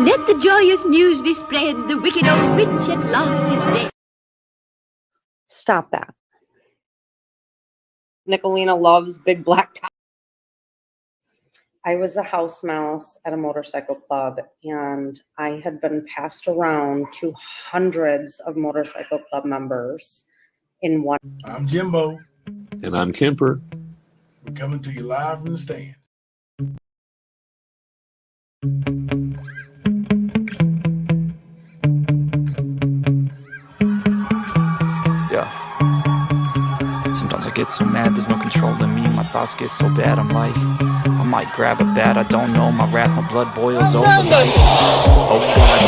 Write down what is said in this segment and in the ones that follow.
Let the joyous news be spread. The wicked old witch at last is dead. Stop that. Nicolina loves big black cow. I was a house mouse at a motorcycle club, and I had been passed around to hundreds of motorcycle club members in one. I'm Jimbo. And I'm Kemper. We're coming to you live from the stand. Yeah. Sometimes I get so mad, there's no controlling me. My thoughts get so bad, I'm like, I might grab a bat, I don't know. My wrath, my blood boils over like, oh God,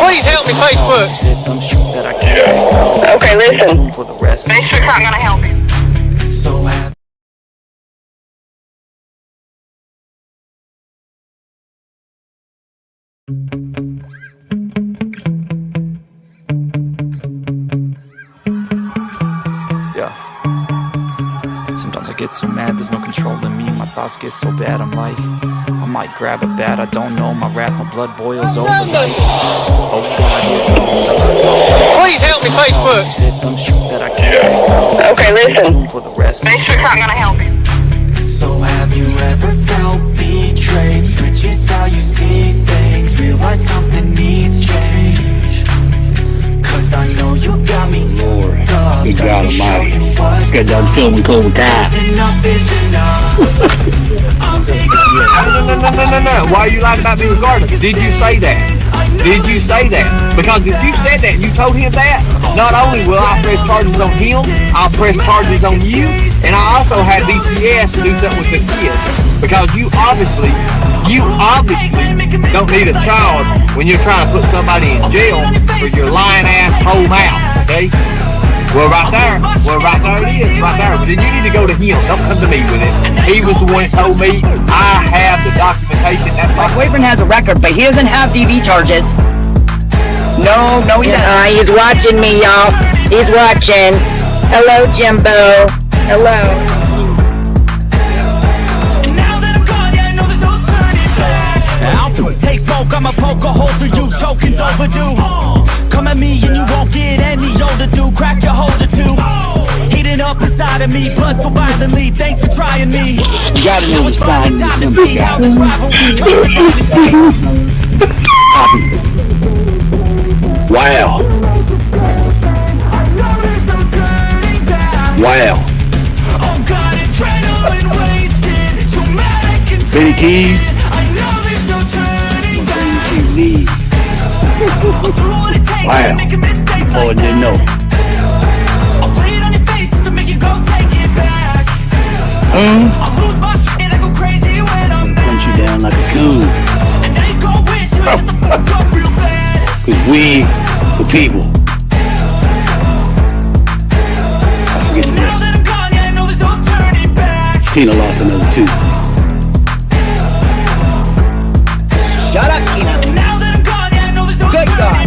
please help me, Facebook. Some shit that I can't. Okay, listen. For the rest. Facebook's not gonna help you. So have Sometimes I get so mad, there's no controlling me. My thoughts get so bad, I'm like, I might grab a bat, I don't know. My wrath, my blood boils over like, oh God, please help me, Facebook. Some shit that I can't. Okay, listen. For the rest. Facebook's not gonna help you. So have you ever felt betrayed? Switches how you see things. Realize something needs change. Cause I know you got me. Lord, good God Almighty. Just got done filming Cobra Kai. Enough is enough. No. Why are you lying about me regardless? Did you say that? Did you say that? Because if you said that, you told him that, not only will I press charges on him, I'll press charges on you, and I also had DCS to do something with the kids. Because you obviously don't need a child when you're trying to put somebody in jail with your lying ass whole mouth, okay? Well, right there it is, right there. But then you need to go to him. Don't come to me with it. He was the one that told me I have the documentation. That's my boyfriend has a record, but he doesn't have DV charges. No, he doesn't. He's watching me, y'all. He's watching. Hello, Jimbo. Hello. Take smoke, I'ma poke a hole through you. Choking's overdue. Come at me and you won't get any older, dude. Crack your holder too. Heating up inside of me, blood so violently. Thanks for trying me. You gotta know the sign of the symbol, guys. Wow. Benny Keys. Wow. Oh, I didn't know. Punch you down like a coon. Cause we, the people. I forget the rest. Tina lost another tooth. Shut up, Tina. Good God.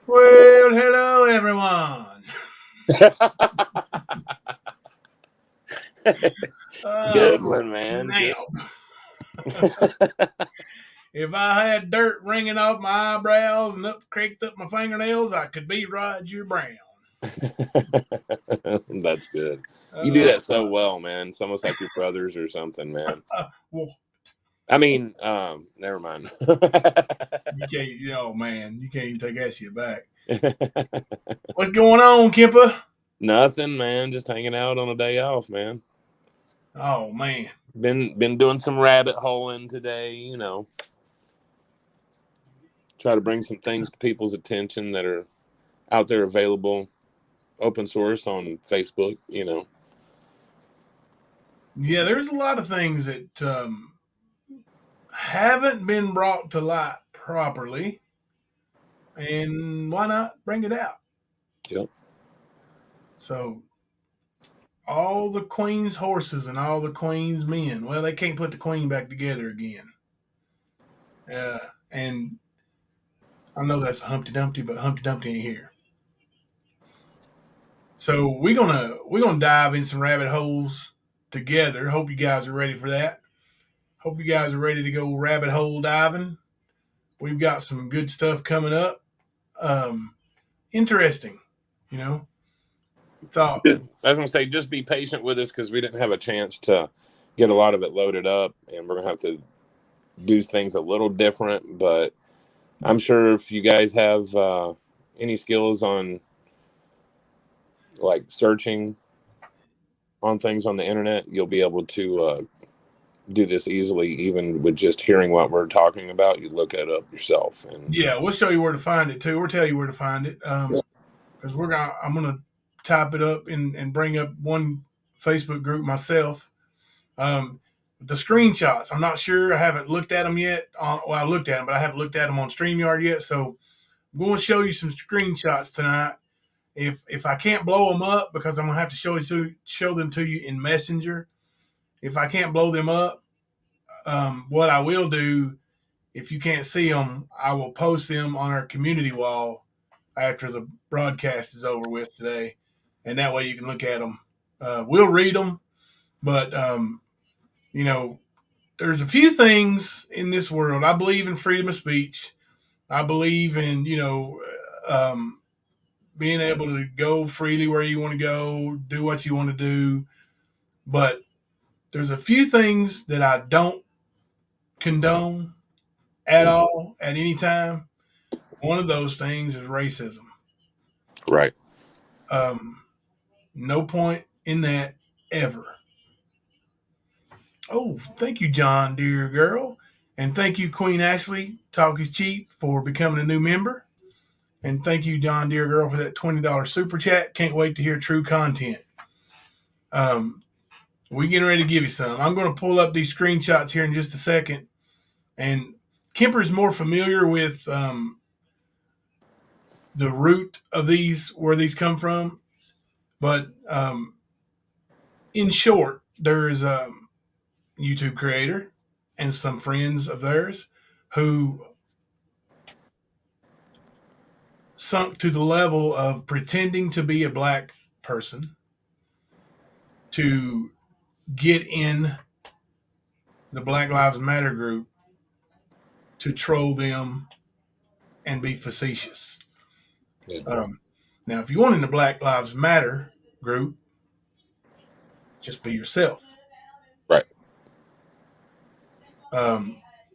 Well, hello, everyone. Good one, man. Now, if I had dirt ringing off my eyebrows and cracked up my fingernails, I could be Roger Brown. That's good. You do that so well, man. It's almost like your brothers or something, man. Well, I mean, never mind. You can't even take that shit back. What's going on, Kemper? Nothing, man. Just hanging out on a day off, man. Oh, man. Been doing some rabbit holing today, Try to bring some things to people's attention that are out there available, open source on Facebook, Yeah, there's a lot of things that haven't been brought to light properly. And why not bring it out? Yep. So, all the queen's horses and all the queen's men, well, they can't put the queen back together again. And I know that's Humpty Dumpty, but Humpty Dumpty ain't here. So we're gonna dive in some rabbit holes together. Hope you guys are ready for that. Hope you guys are ready to go rabbit hole diving. We've got some good stuff coming up. Interesting, you know. Thought I was going to say, just be patient with us because we didn't have a chance to get a lot of it loaded up, and we're going to have to do things a little different. But I'm sure if you guys have any skills on like searching on things on the internet, you'll be able to do this easily, even with just hearing what we're talking about. You look it up yourself, and yeah, we'll show you where to find it too. We'll tell you where to find it because I'm gonna type it up and bring up one Facebook group myself. The screenshots, I'm not sure. I haven't looked at them yet. I looked at them, but I haven't looked at them on StreamYard yet. So I'm going to show you some screenshots tonight. If I can't blow them up, because I'm gonna have to show them to you in Messenger. If I can't blow them up, what I will do, if you can't see them, I will post them on our community wall after the broadcast is over with today, and that way you can look at them. We'll read them, but you know, there's a few things in this world. I believe in freedom of speech. I believe in, you know, being able to go freely where you want to go, do what you want to do. But there's a few things that I don't condone at all at any time. One of those things is racism. right. No point in that ever. Oh, thank you, John, dear girl. And thank you, Queen Ashley, Talk is Cheap, for becoming a new member. And thank you, John, dear girl, for that $20 super chat. Can't wait to hear true content. We're getting ready to give you some. I'm going to pull up these screenshots here in just a second. And Kemper's more familiar with the root of these, where these come from. But in short, there is a YouTube creator and some friends of theirs who sunk to the level of pretending to be a black person to get in the Black Lives Matter group to troll them and be facetious. Yeah. Now, if you want in the Black Lives Matter group, just be yourself. Right.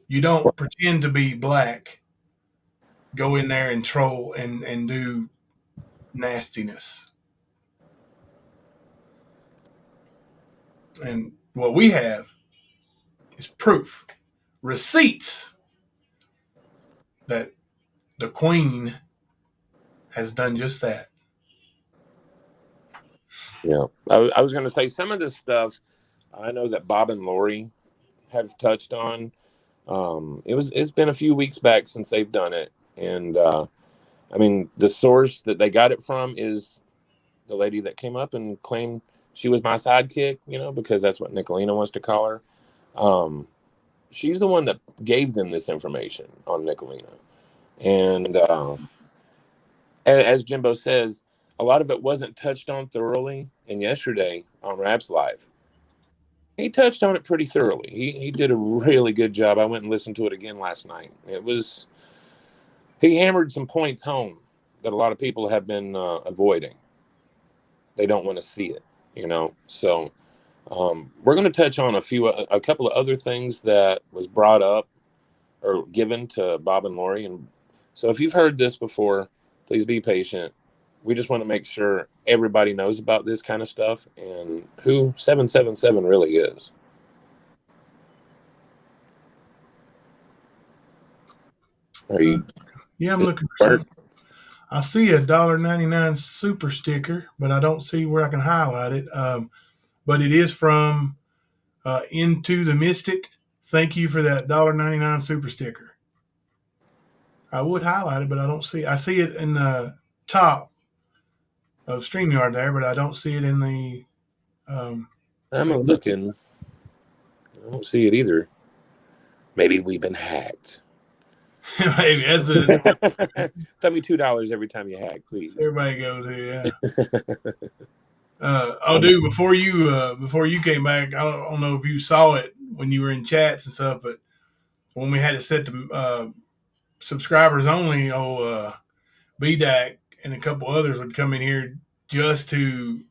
You don't pretend to be black, go in there and troll and do nastiness. And what we have is proof, receipts that the Queen has done just that. Yeah. I was going to say some of this stuff I know that Bob and Lori have touched on. It's been a few weeks back since they've done it. And I mean, the source that they got it from is the lady that came up and claimed she was my sidekick, you know, because that's what Nicolina wants to call her. She's the one that gave them this information on Nicolina. And as Jimbo says, a lot of it wasn't touched on thoroughly. And yesterday on Raps Live, he touched on it pretty thoroughly. He did a really good job. I went and listened to it again last night. He hammered some points home that a lot of people have been avoiding. They don't want to see it, you know. So we're going to touch on a couple of other things that was brought up or given to Bob and Lori. And so if you've heard this before, please be patient. We just want to make sure everybody knows about this kind of stuff and who 777 really is. Are you? Yeah, I'm looking for something. I see a $1.99 super sticker, but I don't see where I can highlight it. But it is from Into the Mystic. Thank you for that $1.99 super sticker. I would highlight it, but I don't see. I see it in the top of StreamYard there, but I don't see it in the. I'm looking. I don't see it either. Maybe we've been hacked. Maybe that's it. Tell me $2 every time you hack, please. Everybody goes here, Dude, before you came back, I don't know if you saw it when you were in chats and stuff, but when we had to set the subscribers only, BDAC and a couple others would come in here just to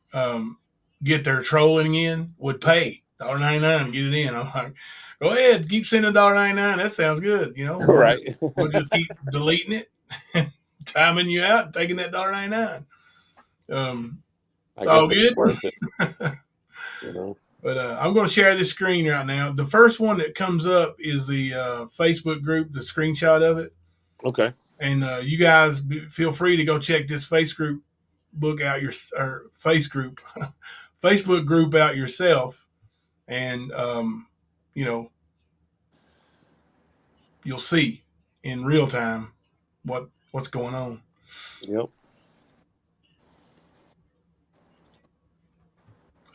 get their trolling in, would pay $1.99 to get it in. I'm like, go ahead, keep sending $1.99. That sounds good. Right. We'll just keep deleting it, timing you out, and taking that $1.99. I It's all guess good. it's worth it. But I'm going to share this screen right now. The first one that comes up is the Facebook group, the screenshot of it. Okay. And you guys feel free to go check this Facebook group out yourself, and you'll see in real time what's going on. Yep.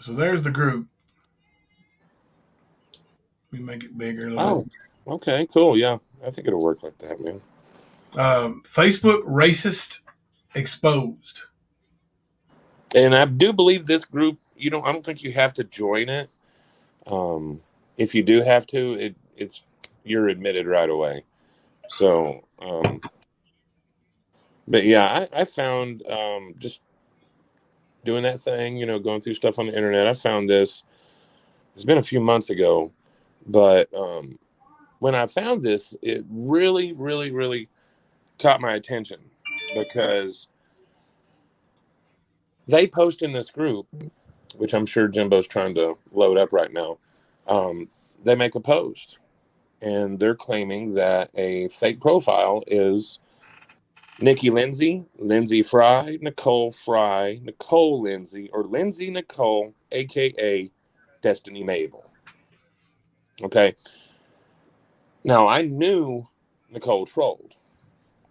So there's the group. We make it bigger. Okay, cool. Yeah, I think it'll work like that, man. Facebook Racist Exposed. And I do believe this group, I don't think you have to join it. If you do have to, you're admitted right away. So, but yeah, I found just doing that thing, going through stuff on the internet. I found this. It's been a few months ago, but when I found this, it really, really, really caught my attention because they post in this group, which I'm sure Jimbo's trying to load up right now. They make a post, and they're claiming that a fake profile is Nikki Lindsay, Lindsay Fry, Nicole Lindsay, or Lindsay Nicole, a.k.a. Destiny Mabel. Okay. Now, I knew Nicole trolled.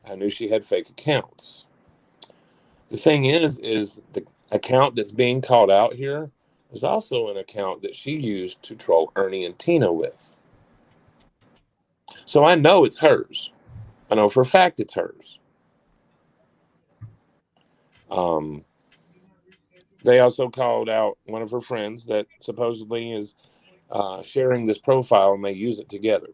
I knew she had fake accounts. The thing is the account that's being called out here is also an account that she used to troll Ernie and Tina with. So I know it's hers. I know for a fact it's hers. They also called out one of her friends that supposedly is sharing this profile, and they use it together.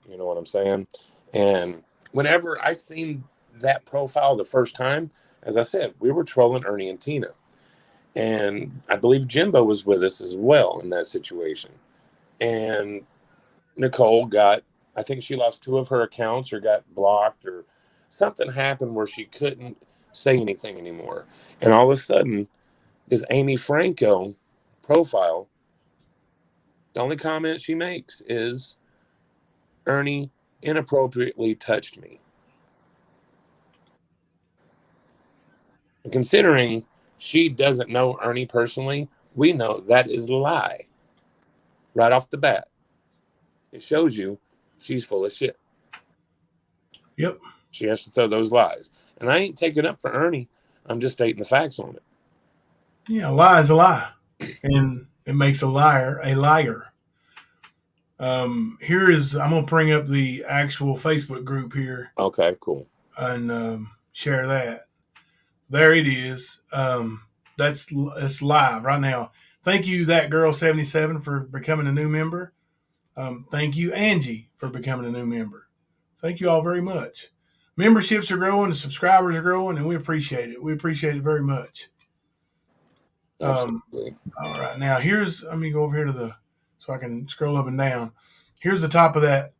You know what I'm saying? And whenever I seen that profile the first time, as I said, we were trolling Ernie and Tina. And I believe Jimbo was with us as well in that situation. And Nicole I think she lost 2 of her accounts or got blocked, or something happened where she couldn't say anything anymore. And all of a sudden, this Amy Franco profile, the only comment she makes is, Ernie inappropriately touched me. And considering she doesn't know Ernie personally, we know that is a lie. Right off the bat. It shows you she's full of shit. Yep. She has to throw those lies. And I ain't taking up for Ernie. I'm just stating the facts on it. Yeah, a lie is a lie. And it makes a liar a liar. I'm going to bring up the actual Facebook group here. Okay, cool. And share that. There it is. It's live right now. Thank you, That Girl 77, for becoming a new member. Thank you, Angie, for becoming a new member. Thank you all very much. Memberships are growing, the subscribers are growing, and we appreciate it. We appreciate it very much. Absolutely. All right, now let me go over here so I can scroll up and down. Here's the top of that.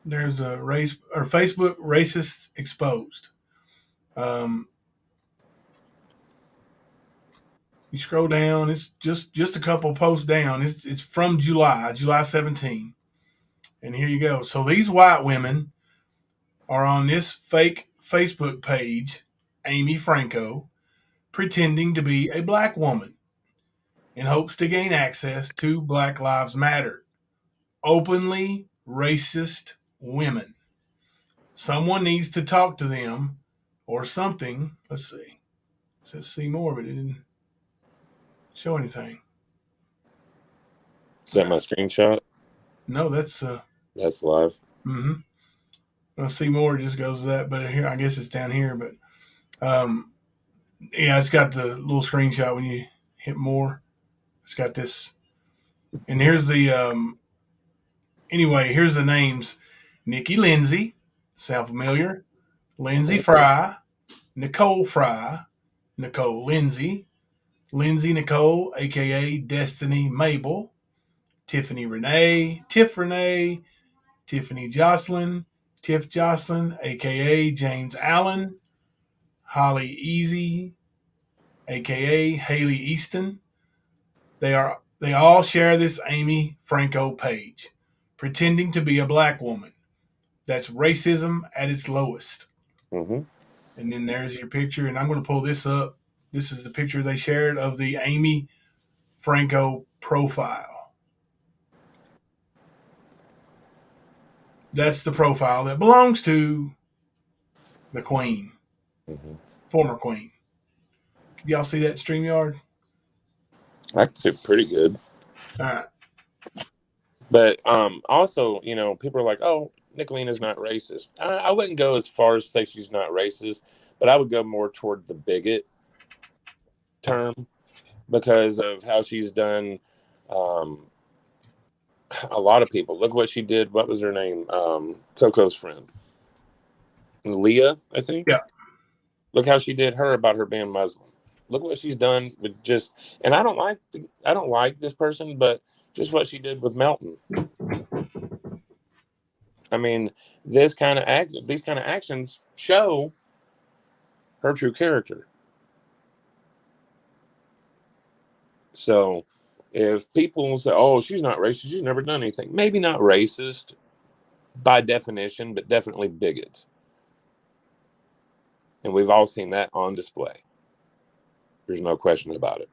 There's a Facebook Racist Exposed. You scroll down, it's just a couple posts down. It's from July 17. And here you go. So these white women are on this fake Facebook page, Amy Franco, pretending to be a black woman in hopes to gain access to Black Lives Matter. Openly racist women. Someone needs to talk to them or something. Let's see. It says see more, but it didn't show anything. Is that my screenshot? No, that's live. Mm-hmm. Well, see more just goes to that, but here I guess it's down here. But Yeah, it's got the little screenshot when you hit more. It's got this. And here's the, anyway, here's the names. Nikki Lindsay, sound familiar? Lindsay Fry, Nicole Fry, Nicole Lindsay, Lindsay Nicole, a.k.a. Destiny Mabel, Tiffany Renee, Tiff Renee, Tiffany Jocelyn, Tiff Jocelyn, a.k.a. James Allen, Holly Easy, a.k.a. Haley Easton. They all share this Amy Franco page, pretending to be a black woman. That's racism at its lowest. Mm-hmm. And then there's your picture, and I'm going to pull this up. This is the picture they shared of the Amy Franco profile. That's the profile that belongs to the Queen, former Queen. Can y'all see that StreamYard? I can see it pretty good. All right. But also, you know, people are like, oh, Nicolina's not racist. I wouldn't go as far as to say she's not racist, but I would go more toward the bigot term because of how she's done a lot of people. Look what she did. What was her name? Coco's friend. Leah, I think. Yeah. Look how she did her about her being Muslim. Look what she's done with just, and I don't like this person, but just what she did with Melton. I mean, these kind of actions show her true character. So if people say, oh, she's not racist, she's never done anything, maybe not racist by definition, but definitely bigot. And we've all seen that on display. There's no question about it.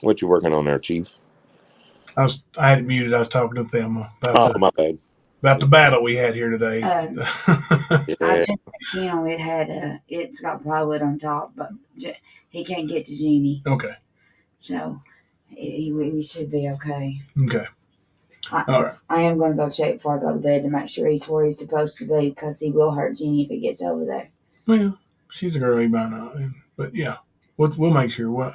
What you working on there, Chief? I had it muted. I was talking to Thelma about my bad. About the battle we had here today. Yeah. I sent Gino. It's got plywood on top, but he can't get to Jeannie. Okay. So we should be okay. Okay. All right. I am going to go check before I go to bed to make sure he's where he's supposed to be because he will hurt Jeannie if he gets over there. Well, she's a girlie by now, but yeah, we'll make sure.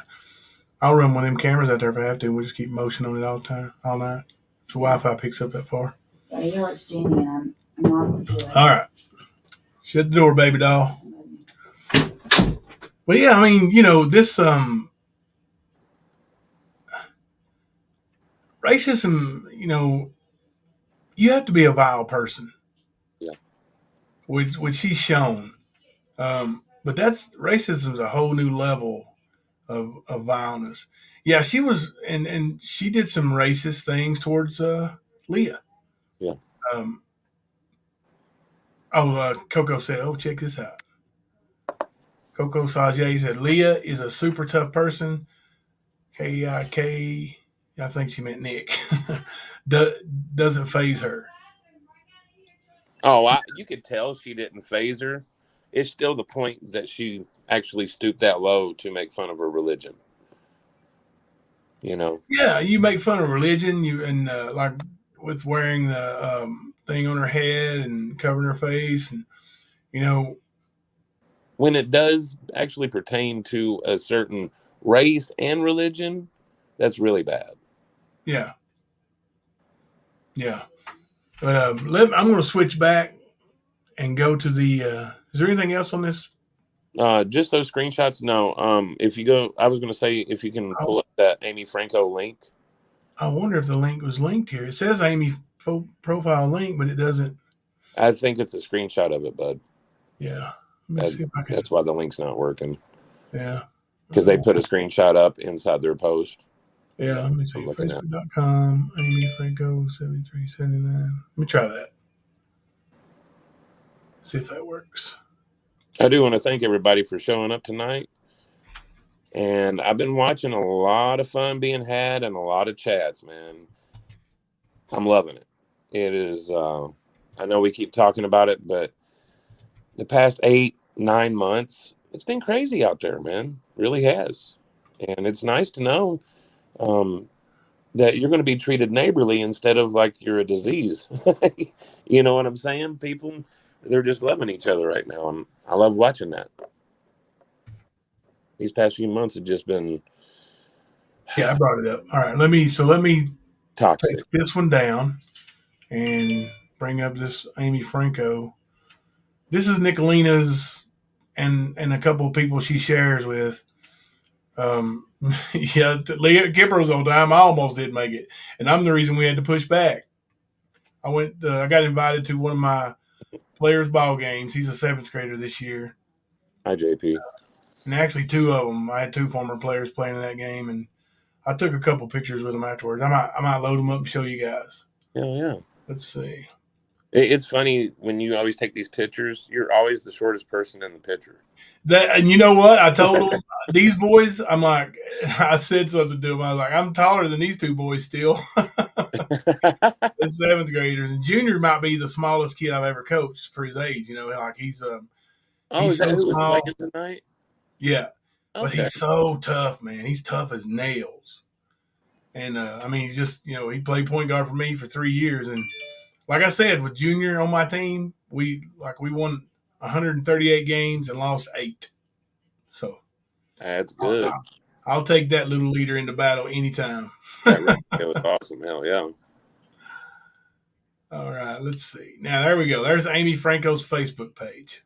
I'll run one of them cameras out there if I have to. We'll just keep motion on it all the time, all night. If the Wi-Fi picks up that far. Yeah, he hurts Jeannie, and I'm not going to do it. All right. Shut the door, baby doll. Well, yeah, I mean, you know, this racism, you know, you have to be a vile person. Yeah. Which she's shown. But that's racism's a whole new level of vileness. Yeah, she was, and she did some racist things towards Leah. Yeah. Coco said, oh, check this out. Coco Sajay said, Leah is a super tough person. K-I-K, I think she meant Nick. Doesn't faze her. Oh, you could tell she didn't faze her. It's still the point that she actually stooped that low to make fun of her religion. You know? Yeah, you make fun of religion, like with wearing the thing on her head and covering her face, and you know, when it does actually pertain to a certain race and religion, that's really bad. Yeah. Yeah. But I'm going to switch back and go to the. Is there anything else on this? Just those screenshots. No. If you go, I was going to say if you can pull up that Amy Franco link. I wonder if the link was linked here. It says Amy profile link, but it doesn't. I think it's a screenshot of it, bud. Yeah. That's why the link's not working. Yeah. Because they put a screenshot up inside their post. Yeah, let me see. Facebook.com, Amy Franco 7379. Let me try that. See if that works. I do want to thank everybody for showing up tonight. And I've been watching a lot of fun being had and a lot of chats, man. I'm loving it. It is, I know we keep talking about it, but the past 8-9 months, it's been crazy out there, man. It really has. And it's nice to know that you're going to be treated neighborly instead of like you're a disease. You know what I'm saying? People they're just loving each other right now, and I love watching that. These past few months have just been Yeah, I brought it up. All right, let me toxic. take this one down and bring up this Amy Franco. This is Nicolina's and a couple of people she shares with. Yeah, Leah Gibber's old time. I almost did make it, and I'm the reason we had to push back. I got invited to one of my players' ball games. He's a 7th grader this year. Hi, JP. And actually, 2 of them. I had 2 former players playing in that game, and I took a couple pictures with them afterwards. I might load them up and show you guys. Yeah. Let's see. It's funny when you always take these pictures. You're always the shortest person in the picture. And you know what? I told them these boys. I'm like, I said something to them. I was like, I'm taller than these 2 boys still. The 7th graders, and Junior might be the smallest kid I've ever coached for his age. You know, like he's is that who was playing tonight? Yeah, okay. But he's so tough, man. He's tough as nails. And I mean, he's just he played point guard for me for 3 years, and like I said, with Junior on my team, we won 138 games and lost 8. So that's good. I'll take that little leader into battle anytime. It was awesome. Hell yeah. All right, let's see. Now, there we go. There's Amy Franco's Facebook page.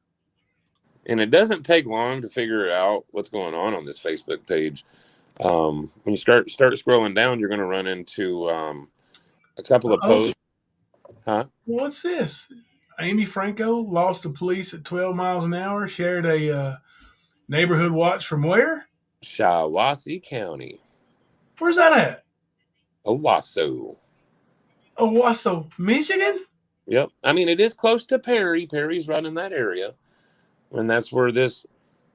And it doesn't take long to figure out what's going on this Facebook page. When you start scrolling down, you're going to run into a couple of posts. Huh? What's this? Amy Franco lost to police at 12 miles an hour, shared a neighborhood watch from where? Shiawassee County. Where's that at? Owasso, Michigan? Yep. I mean, it is close to Perry. Perry's right in that area. And that's where this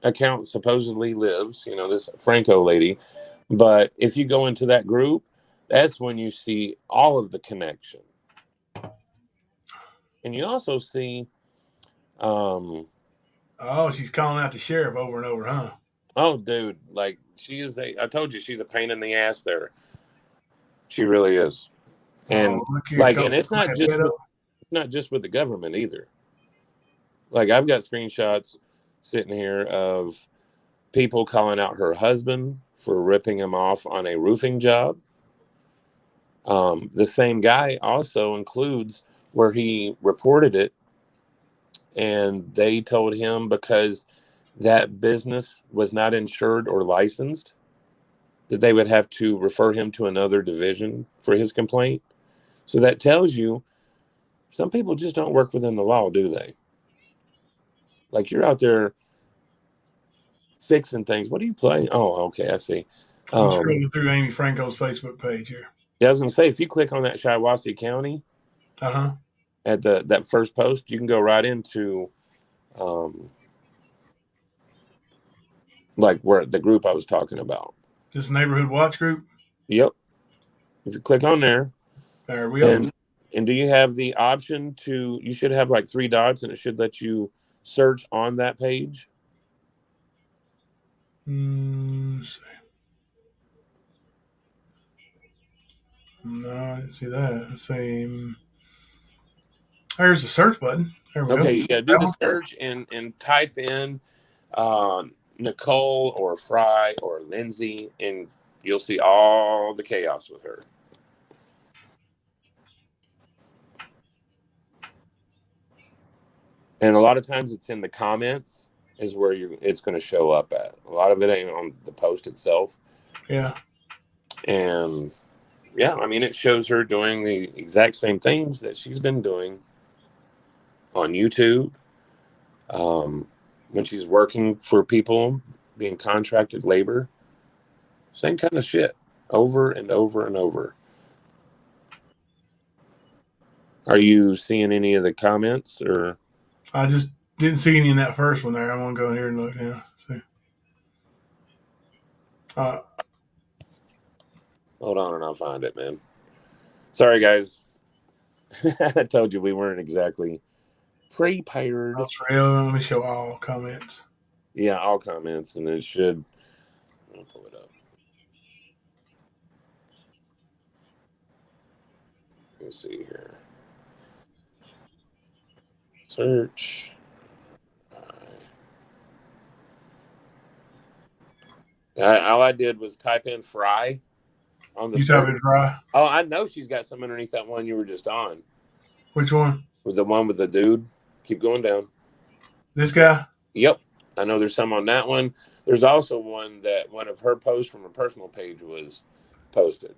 account supposedly lives, this Franco lady. But if you go into that group, that's when you see all of the connection. And you also see she's calling out the sheriff over and over, huh? Oh, dude, like I told you she's a pain in the ass there. She really is. And and it's not just with the government either. Like I've got screenshots sitting here of people calling out her husband for ripping him off on a roofing job. The same guy also includes where he reported it, and they told him because that business was not insured or licensed, that they would have to refer him to another division for his complaint. So that tells you some people just don't work within the law, do they? Like you're out there fixing things. What are you playing? Oh, okay, I see. I'm scrolling through Amy Franco's Facebook page here. Yeah, I was going to say, if you click on that Shiawassee County, at that first post, you can go right into like where the group I was talking about. This neighborhood watch group? Yep. If you click on there. There we go. And do you have the option you should have like 3 dots and it should let you search on that page? Let's see. No, I didn't see that. Let's see. There's the search button. There we go. Okay, yeah, do the search and type in Nicole or Fry or Lindsay, and you'll see all the chaos with her. And a lot of times it's in the comments is where it's going to show up at. A lot of it ain't on the post itself. Yeah. And yeah, I mean, it shows her doing the exact same things that she's been doing on YouTube. When she's working for people, being contracted labor, same kind of shit over and over and over. Are you seeing any of the comments or? I just didn't see any in that first one there. I'm going to go here and look now. See. Hold on and I'll find it, man. Sorry, guys. I told you we weren't exactly prepared. That's real. Let me show all comments. Yeah, all comments, and it should. I'll pull it up. Let me see here. Search. All I did was type in Fry on the You search. type in Fry? Oh, I know she's got some underneath that one you were just on. Which one? With the one with the dude. Keep going down. This guy? Yep. I know there's some on that one. There's also one that one of her posts from her personal page was posted.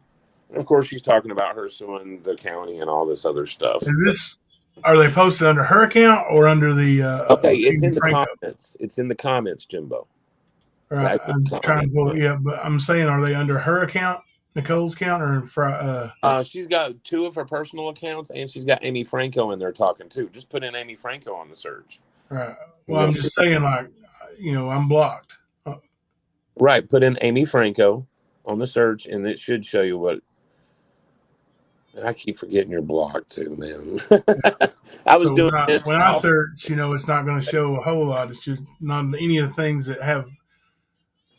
And of course, she's talking about her suing the county and all this other stuff. Are they posted under her account or under the? Okay, it's in the Franco? comments. It's in the comments, Jimbo. Right. I'm trying to pull. Yeah, but I'm saying, are they under her account, Nicole's account, or She's got 2 of her personal accounts, and she's got Amy Franco in there talking too. Just put in Amy Franco on the search. Right. Well, I'm just saying, like, I'm blocked. Right. Put in Amy Franco on the search, and it should show you what. I keep forgetting you're blocked too, man. I was doing this when I search. It's not going to show a whole lot. It's just not any of the things that have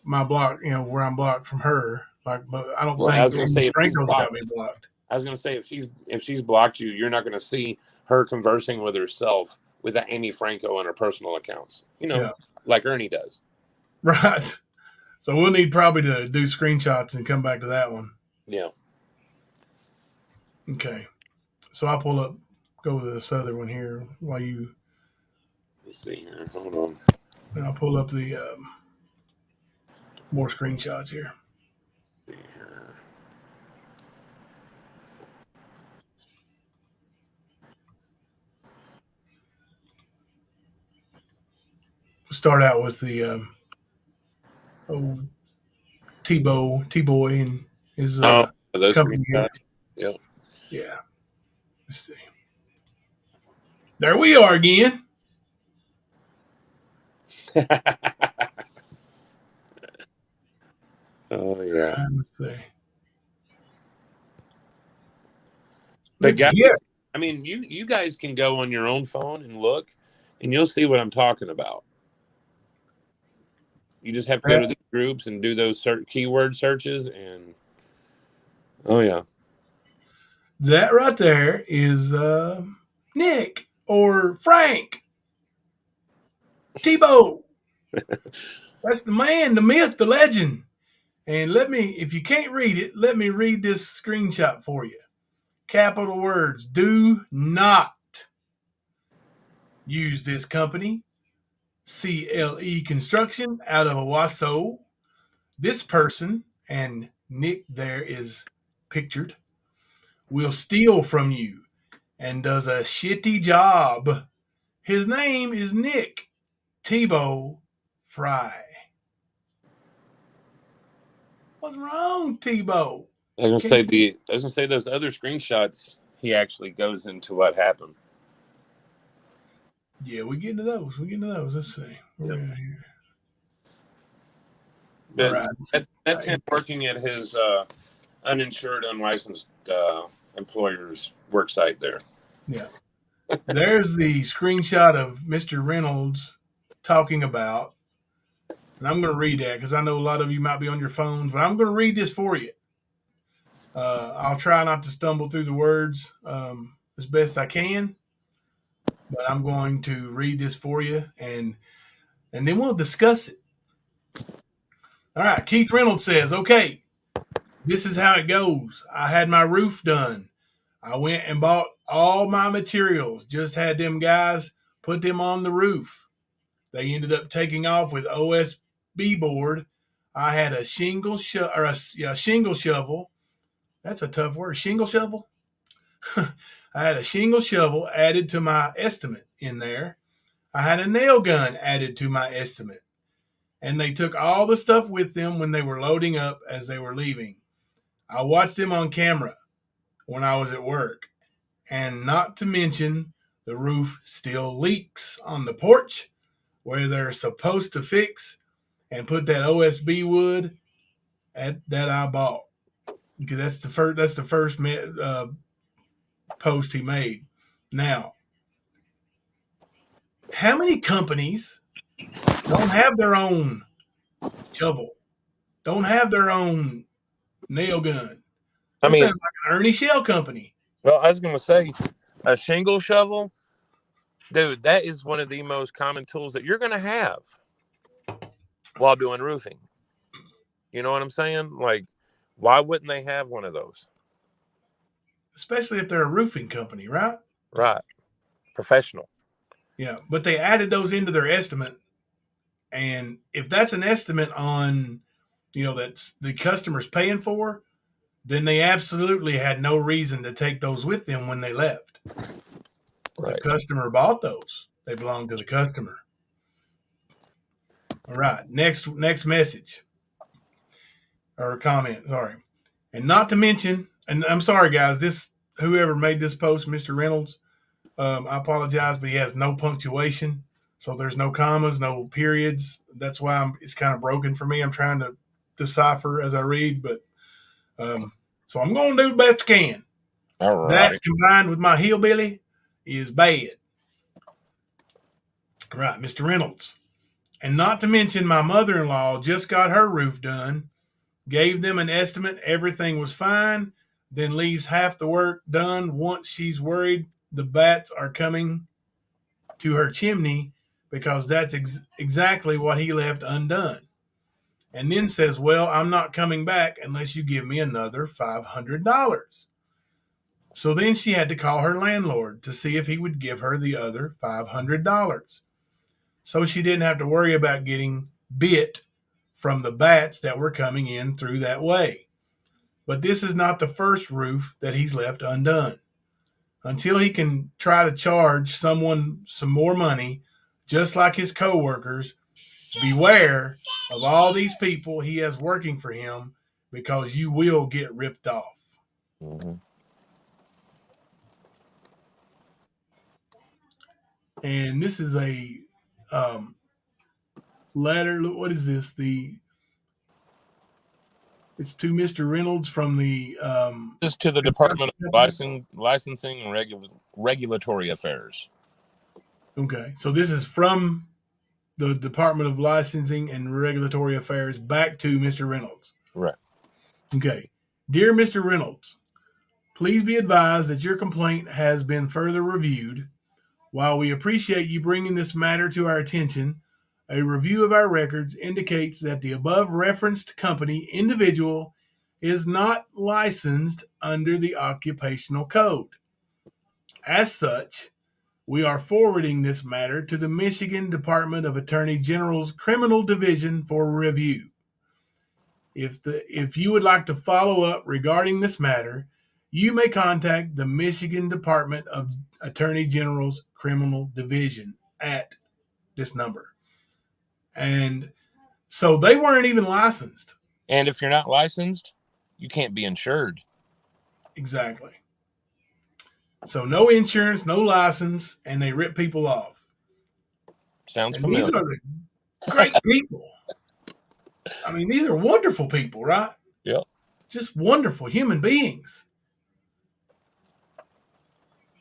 my block. Where I'm blocked from her. Like, but I don't think I was going to say Franco's got me blocked. I was going to say if she's blocked you, you're not going to see her conversing with herself with that Amy Franco on her personal accounts. Like Ernie does. Right. So we'll need probably to do screenshots and come back to that one. Yeah. Okay. So I'll go to this other one here while you. Let's see here. Hold on. And I'll pull up the more screenshots here. Let's see here. We'll start out with the T-Boy and his those company here. Yep. Yeah. Let's see. There we are again. Oh yeah. Let's see. But guys, I mean, you guys can go on your own phone and look, and you'll see what I'm talking about. You just have to go to the groups and do those keyword searches, and oh yeah. That right there is Nick or Frank T-Bow. That's the man, the myth, the legend. And if you can't read it, let me read this screenshot for you. Capital words. Do not use this company, CLE Construction, out of Owasso. This person, and Nick there is pictured, will steal from you and does a shitty job. His name is Nick T-Bow Fry. What's wrong, T-Bow? I was gonna say those other screenshots. He actually goes into what happened. Yeah, we get into those. Let's see. Where we at here? But right. That's him working at his uninsured, unlicensed employer's work site there. Yeah. There's the screenshot of Mr. Reynolds talking about, and I'm going to read that because I know a lot of you might be on your phones, but I'm going to read this for you. I'll try not to stumble through the words as best I can, but I'm going to read this for you, and then we'll discuss it. All right. Keith Reynolds says, okay, this is how it goes. I had my roof done. I went and bought all my materials, just had them guys put them on the roof. They ended up taking off with OSB board. I had a shingle shovel. That's a tough word. Shingle shovel? I had a shingle shovel added to my estimate in there. I had a nail gun added to my estimate. And they took all the stuff with them when they were loading up as they were leaving. I watched them on camera when I was at work. And not to mention, the roof still leaks on the porch where they're supposed to fix and put that OSB wood that I bought. Because that's the first post he made. Now, how many companies don't have their own shovel, don't have their own nail gun? That sounds like an Ernie Shell company. Well, I was going to say, a shingle shovel, dude, that is one of the most common tools that you're going to have while doing roofing. You know what I'm saying? Like, why wouldn't they have one of those? Especially if they're a roofing company, right? Right. Professional. Yeah, but they added those into their estimate. And if that's an estimate on, that's the customer's paying for, then they absolutely had no reason to take those with them when they left. Right. The customer bought those. They belong to the customer. All right. Next message or comment. Sorry. And not to mention, and I'm sorry, guys, whoever made this post, Mr. Reynolds, I apologize, but he has no punctuation. So there's no commas, no periods. That's why it's kind of broken for me. I'm trying to decipher as I read, but so I'm going to do the best I can. All right. That combined with my hillbilly is bad. Right, Mr. Reynolds. And not to mention my mother-in-law just got her roof done, gave them an estimate, everything was fine, then leaves half the work done once she's worried the bats are coming to her chimney because that's exactly what he left undone. And then says, well, I'm not coming back unless you give me another $500. So then she had to call her landlord to see if he would give her the other $500. So she didn't have to worry about getting bit from the bats that were coming in through that way. But this is not the first roof that he's left undone. Until he can try to charge someone some more money, just like his coworkers, beware of all these people he has working for him because you will get ripped off. Mm-hmm. And this is a letter. What is this? It's to Mr. Reynolds from the just to the Department of Licensing and Regulatory Affairs. Okay, so this is from the Department of Licensing and Regulatory Affairs back to Mr. Reynolds. Right. Okay. Dear Mr. Reynolds, please be advised that your complaint has been further reviewed. While we appreciate you bringing this matter to our attention, a review of our records indicates that the above referenced company individual is not licensed under the Occupational Code. As such, we are forwarding this matter to the Michigan Department of Attorney General's Criminal Division for review. If you would like to follow up regarding this matter, you may contact the Michigan Department of Attorney General's Criminal Division at this number. And so they weren't even licensed. And if you're not licensed, you can't be insured. Exactly. So no insurance, no license, and they rip people off. Sounds and familiar. These are the great people. I mean, these are wonderful people, right? Yeah. Just wonderful human beings.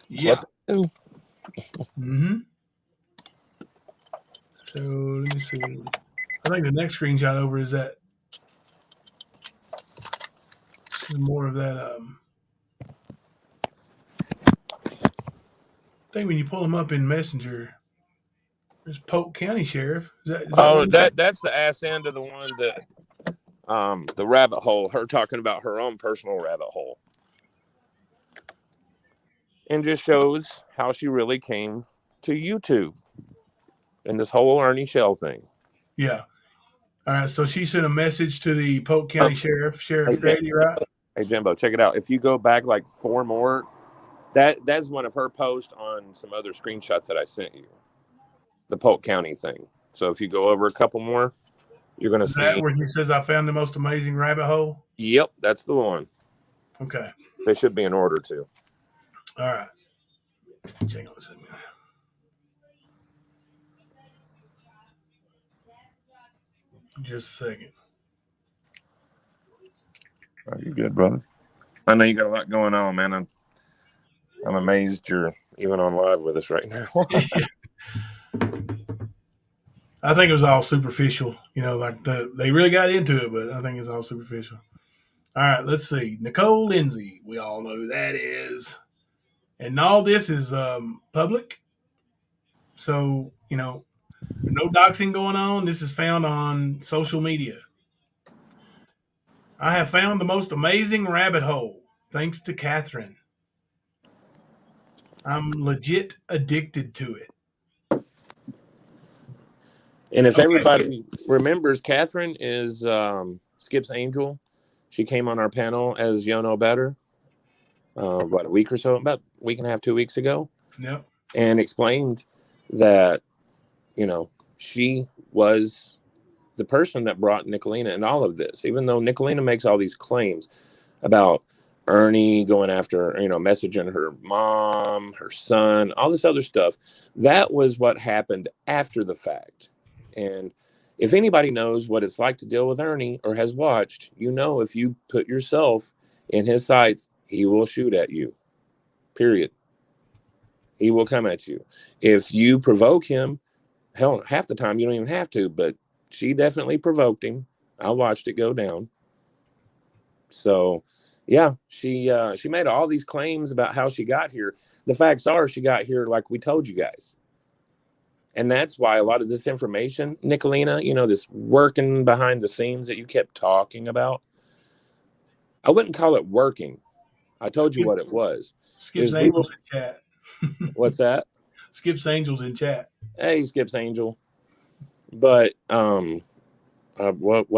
Yeah. Mm-hmm. So let me see. I think the next screenshot over is that. More of that. I think when you pull them up in Messenger, there's Polk County Sheriff. That's the ass end of the one that the rabbit hole. Her talking about her own personal rabbit hole, and just shows how she really came to YouTube and this whole Ernie Shell thing. Yeah. All right. So she sent a message to the Polk County Sheriff, Sheriff Grady, right? Hey Jimbo, check it out. If you go back like 4 more, that's one of her posts on some other screenshots that I sent you. The Polk County thing. So if you go over a couple more, you're going to see. That where he says, I found the most amazing rabbit hole? Yep, that's the one. Okay. They should be in order too. All right. Check on this. Just a second. Are you good, brother? I know you got a lot going on, man. I'm amazed you're even on live with us right now. I think it was all superficial, like they really got into it, but I think it's all superficial. All right, let's see. Nicole Lindsay, we all know who that is. And all this is public. So, no doxing going on. This is found on social media. I have found the most amazing rabbit hole, thanks to Catherine. I'm legit addicted to it. And if Okay. everybody remembers, Catherine is Skip's angel. She came on our panel as You'll Know Better, about a week or so, about a week and a half, 2 weeks ago. Yep. And explained that, you know, she was the person that brought Nicolina in all of this, even though Nicolina makes all these claims about Ernie going after, you know, messaging her mom, her son, all this other stuff. That was what happened after the fact. And if anybody knows what it's like to deal with Ernie or has watched, you know, if you put yourself in his sights, he will shoot at you. Period. He will come at you. If you provoke him, hell, half the time you don't even have to, but she definitely provoked him. I watched it go down. So, yeah, she made all these claims about how she got here. The facts are she got here like we told you guys. And that's why a lot of this information, Nicolina, you know, this working behind the scenes that you kept talking about, I wouldn't call it working. I told you what it was. Skip's Angels in chat. What's that? Skip's Angels in chat. Hey, Skip's Angel. But what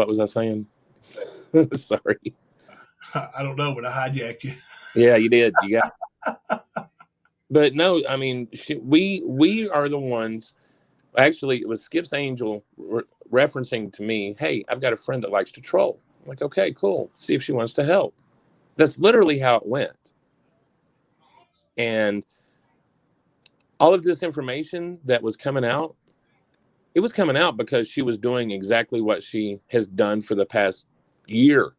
was I saying? Sorry. I don't know, but I hijacked you. Yeah, you did. You got. But no, I mean, we are the ones. Actually, it was Skip's Angel referencing to me, hey, I've got a friend that likes to troll. I'm like, okay, cool. See if she wants to help. That's literally how it went. And all of this information that was coming out, it was coming out because she was doing exactly what she has done for the past year.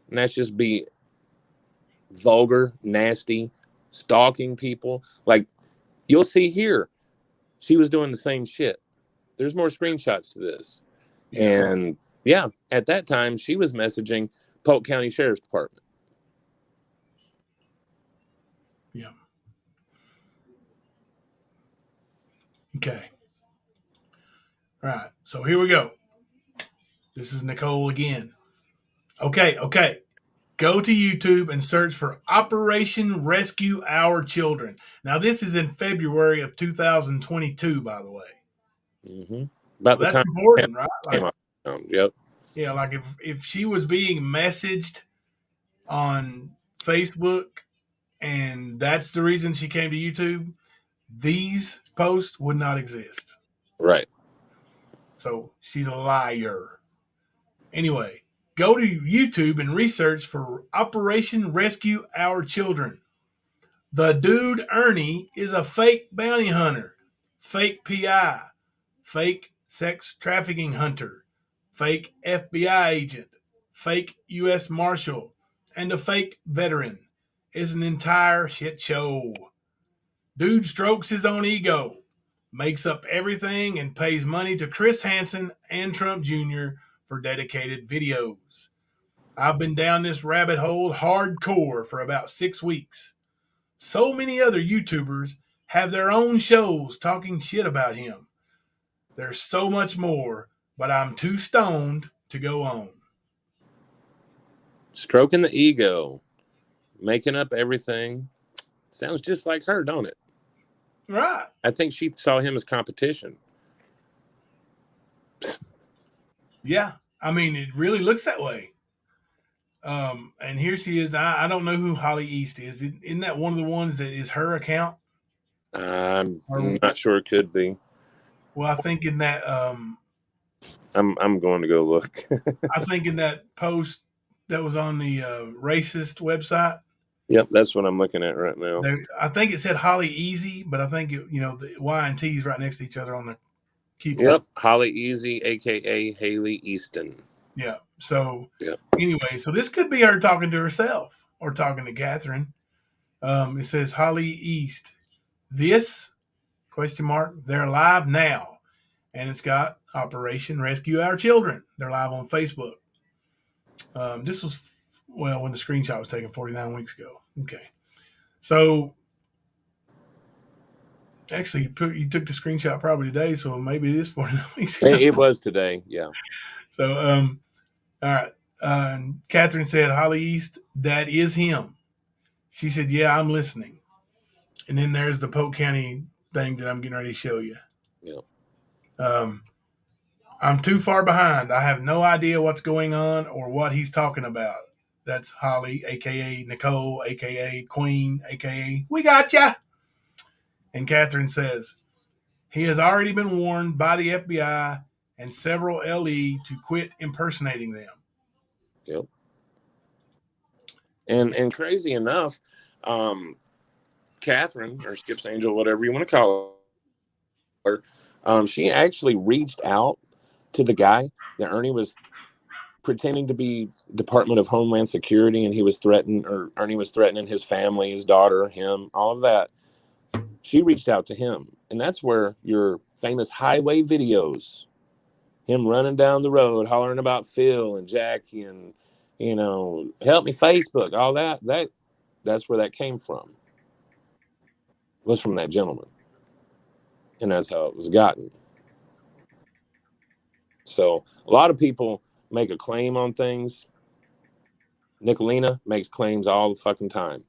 And that's just be vulgar, nasty, stalking people. Like, you'll see here, she was doing the same shit. There's more screenshots to this. And yeah, at that time, she was messaging Polk County Sheriff's Department. Yeah. Okay. All right. So here we go. This is Nicole again. Okay. Go to YouTube and search for Operation Rescue Our Children. Now, this is in February of 2022, by the way. Mm-hmm. About so that's important, right? Like, yep. Yeah, like if she was being messaged on Facebook and that's the reason she came to YouTube, these posts would not exist. Right. So she's a liar. Anyway, go to YouTube and research for Operation Rescue Our Children. The dude Ernie is a fake bounty hunter, fake PI, fake sex trafficking hunter, fake FBI agent, fake U.S. Marshal, and a fake veteran. It's an entire shit show. Dude strokes his own ego, makes up everything, and pays money to Chris Hansen and Trump Jr. for dedicated videos. I've been down this rabbit hole hardcore for about 6 weeks. So many other YouTubers have their own shows talking shit about him. There's so much more, but I'm too stoned to go on. Stroking the ego, making up everything. Sounds just like her, don't it? Right. I think she saw him as competition. Yeah. I mean, it really looks that way. And here she is. I don't know who Holly East is. Isn't that one of the ones that is her account? I'm not sure. It could be. Well, I think in that I'm going to go look. I think in that post that was on the racist website. Yep, that's what I'm looking at right now. I think it said Holly Easy, but I think the Y and T is right next to each other on the keyboard. Yep, Holly Easy, aka Haley Easton. Yeah. So anyway, so this could be her talking to herself or talking to Catherine. It says Holly East. This ? They're live now, and it's got Operation Rescue Our Children. They're live on Facebook. This was when the screenshot was taken 49 weeks ago. Okay, so actually you took the screenshot probably today, so maybe it is 49 weeks ago. It was today, yeah. So all right, Catherine said, Holly East, that is him. She said, yeah, I'm listening. And then there's the Polk County thing that I'm getting ready to show you. Yeah. I'm too far behind. I have no idea what's going on or what he's talking about. That's Holly, a.k.a. Nicole, a.k.a. Queen, a.k.a. We got ya. And Catherine says, he has already been warned by the FBI and several LE to quit impersonating them. Yep. And crazy enough, Catherine, or Skip's Angel, whatever you want to call her, she actually reached out to the guy that Ernie was pretending to be Department of Homeland Security, and he was threatening, or Ernie was threatening his family, his daughter, him, all of that. She reached out to him, and that's where your famous highway videos, him running down the road, hollering about Phil and Jackie and, you know, help me Facebook, all that's where that came from. It was from that gentleman. And that's how it was gotten. So a lot of people make a claim on things. Nicolina makes claims all the fucking time.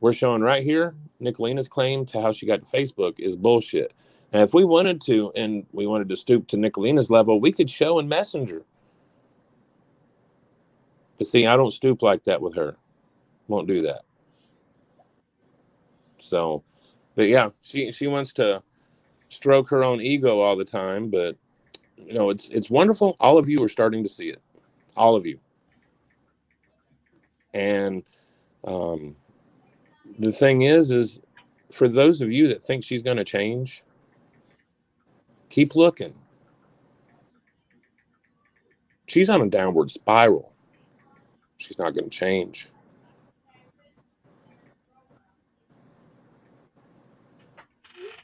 We're showing right here, Nicolina's claim to how she got to Facebook is bullshit. And if we wanted to, and we wanted to stoop to Nicolina's level, we could show in Messenger. But see, I don't stoop like that with her. Won't do that. So, but yeah, she wants to stroke her own ego all the time, but you know, it's wonderful. All of you are starting to see it. All of you. And the thing is for those of you that think she's going to change, keep looking. She's on a downward spiral. She's not going to change.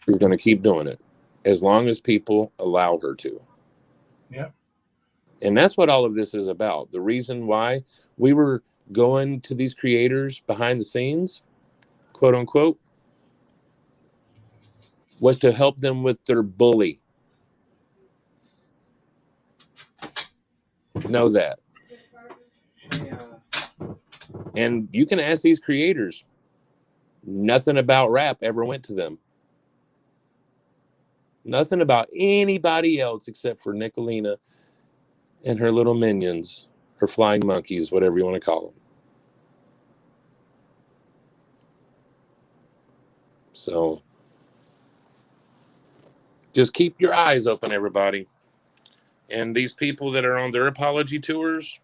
She's going to keep doing it as long as people allow her to. Yeah. And that's what all of this is about. The reason why we were going to these creators behind the scenes, quote unquote, was to help them with their bully. Know that. And you can ask these creators, nothing about rap ever went to them. Nothing about anybody else except for Nicolina and her little minions, her flying monkeys, whatever you want to call them. So just keep your eyes open, everybody. And these people that are on their apology tours,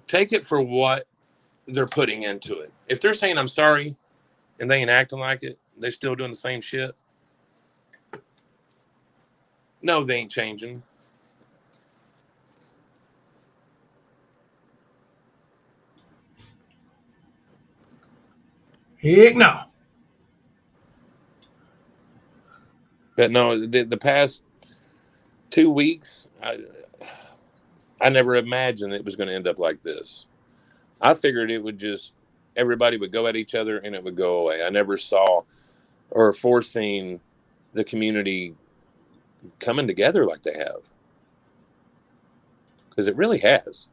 take it for what they're putting into it. If they're saying I'm sorry and they ain't acting like it, they're still doing the same shit. No, they ain't changing. Heck no. But no, the past 2 weeks, I never imagined it was going to end up like this. I figured it would just, everybody would go at each other and it would go away. I never saw or foreseen the community coming together like they have. Because it really has.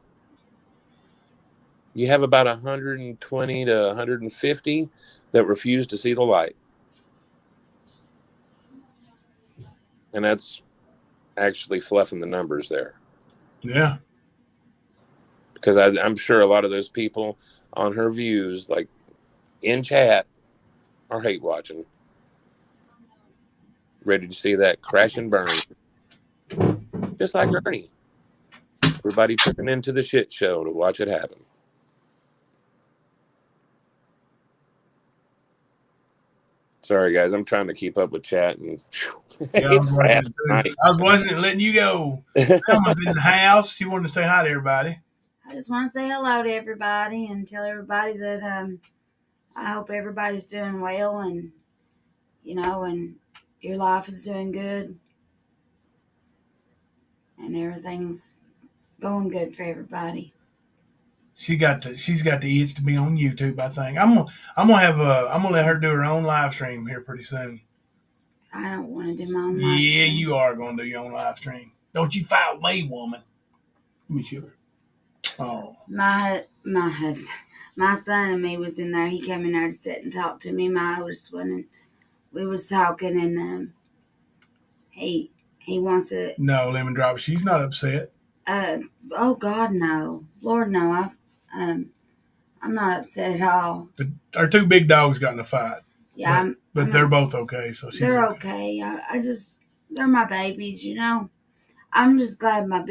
You have about 120 to 150 that refuse to see the light. And that's actually fluffing the numbers there. Yeah. Because I'm sure a lot of those people on her views, like in chat, are hate watching. Ready to see that crash and burn. Just like Ernie. Everybody tripping into the shit show to watch it happen. Sorry, guys. I'm trying to keep up with chat. And Yeah, I wasn't letting you go. Thelma's in the house. She wanted to say hi to everybody. I just want to say hello to everybody and tell everybody that I hope everybody's doing well and, you know, and your life is doing good and everything's going good for everybody. She's got the itch to be on YouTube, I think. I'm gonna let her do her own live stream here pretty soon. I don't want to do my own live Yeah, stream. you are gonna do your own live stream. Don't you fight with me, woman. Let me show her. Oh, My husband, my son and me was in there. He came in there to sit and talk to me, my oldest one, and we was talking, and he wants to. no, Lemon Drop. She's not upset. Oh God, no, Lord, no. I'm not upset at all. Our two big dogs got in a fight. Yeah, but they're both okay. So they're okay. They're my babies, you know. I'm just glad my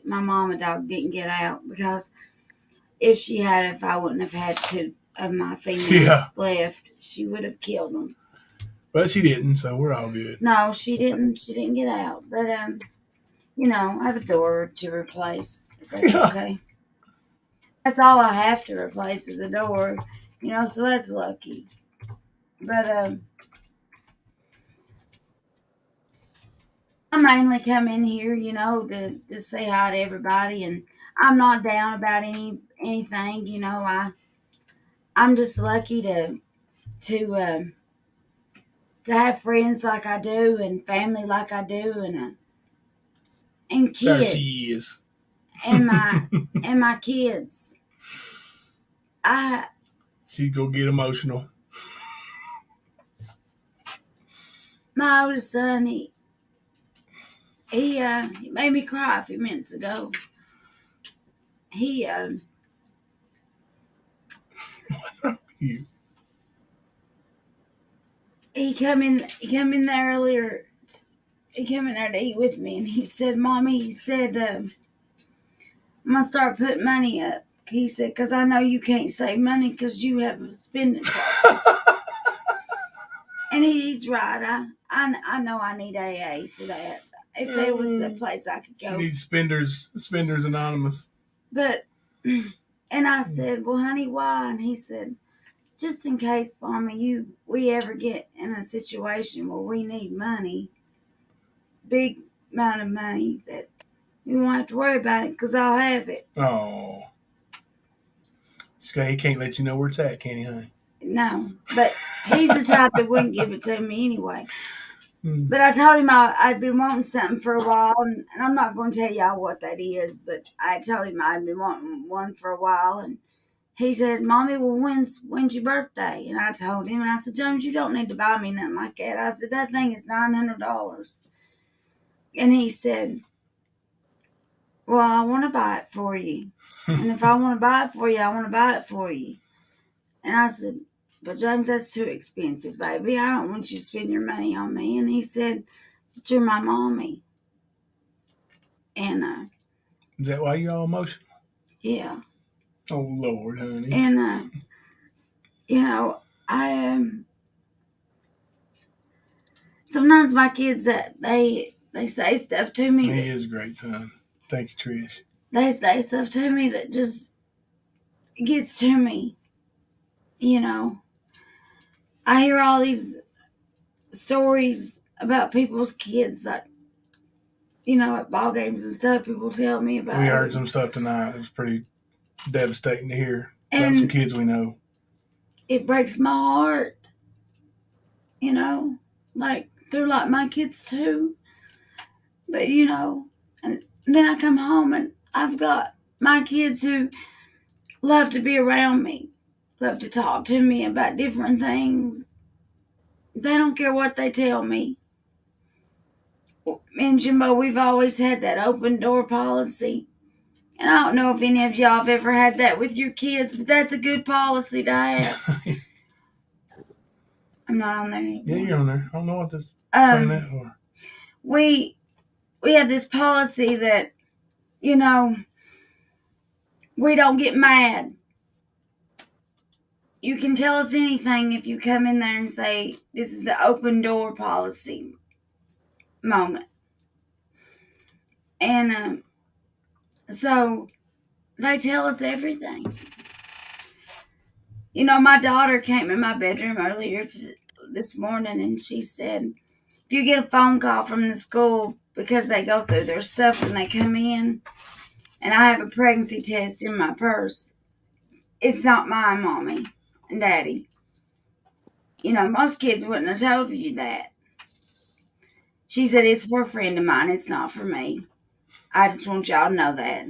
my mama dog didn't get out, because if I wouldn't have had two of my females left, she would have killed them. But she didn't, so we're all good. No, she didn't. She didn't get out. But you know, I have a door to replace. That's okay. That's all I have to replace is a door. You know, so that's lucky. But I mainly come in here, you know, to say hi to everybody, and I'm not down about anything, you know. I'm just lucky to have friends like I do, and family like I do, and kids. There she is. And my kids. She's gonna get emotional. My oldest son, he made me cry a few minutes ago. He came in there earlier. He came in there to eat with me, and he said, "Mommy," I'm gonna start putting money up. He said, "Because I know you can't save money because you have a spending problem." And he's right. I know I need AA for that. If there was a place I could go. She needs Spenders Anonymous. But, and I said, "Well, honey, why?" And he said, "Just in case, Mommy, we ever get in a situation where we need money, big amount of money, that we won't have to worry about it because I'll have it." Oh. He can't let you know where it's at, can he, honey? No, but he's the type that wouldn't give it to me anyway. But I told him I'd been wanting something for a while, and I'm not going to tell y'all what that is, but I told him I'd been wanting one for a while, and he said, "Mommy, well, when's your birthday?" And I told him, and I said, "James, you don't need to buy me nothing like that." I said, "That thing is $900. And he said, "Well, I want to buy it for you. And if I want to buy it for you, I want to buy it for you." And I said, "But James, that's too expensive, baby. I don't want you to spend your money on me." And he said, "But you're my mommy." And is that why you're all emotional? Yeah. Oh Lord, honey. And you know, I sometimes my kids they say stuff to me. He is a great son. Thank you, Trish. They say stuff to me that just gets to me. You know, I hear all these stories about people's kids, like, you know, at ball games and stuff. People tell me about. We heard some stuff tonight. It was pretty devastating to hear about some kids we know. It breaks my heart. You know, like they're like my kids too. But you know, and then I come home and I've got my kids who love to be around me, love to talk to me about different things. They don't care what they tell me. Me and Jimbo, we've always had that open door policy. And I don't know if any of y'all have ever had that with your kids, but that's a good policy to have. I'm not on there anymore. Yeah, you're on there. I don't know what this that for. We have this policy that, you know, we don't get mad. You can tell us anything if you come in there and say, "This is the open door policy moment." And so they tell us everything. You know, my daughter came in my bedroom earlier this morning, and she said, "If you get a phone call from the school, because they go through their stuff when they come in, and I have a pregnancy test in my purse, it's not mine, Mommy and Daddy." You know, most kids wouldn't have told you that. She said, "It's for a friend of mine. It's not for me. I just want y'all to know that."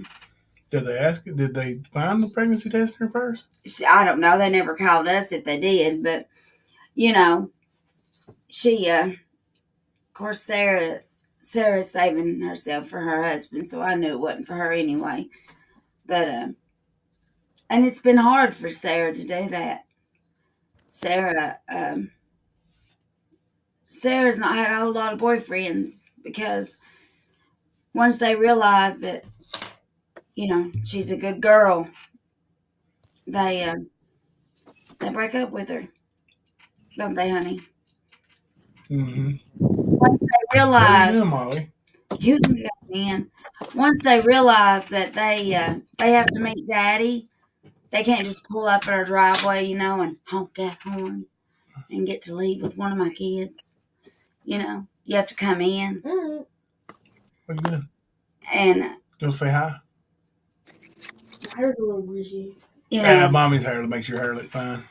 Did they ask? Did they find the pregnancy test in her purse? I don't know. They never called us if they did, but you know, she, of course, Sarah's saving herself for her husband, so I knew it wasn't for her anyway. But and it's been hard for Sarah to do that. Sarah's not had a whole lot of boyfriends because once they realize that, you know, she's a good girl, they break up with her, don't they, honey? Mm-hmm. Once they What are realize, you doing, Molly? you can get in. Once they realize that they have to meet Daddy, they can't just pull up at our driveway, you know, and honk that horn and get to leave with one of my kids. You know, you have to come in. What are you doing? And Go say hi. My hair's a little greasy. you know, Mommy's hair makes your hair look fine.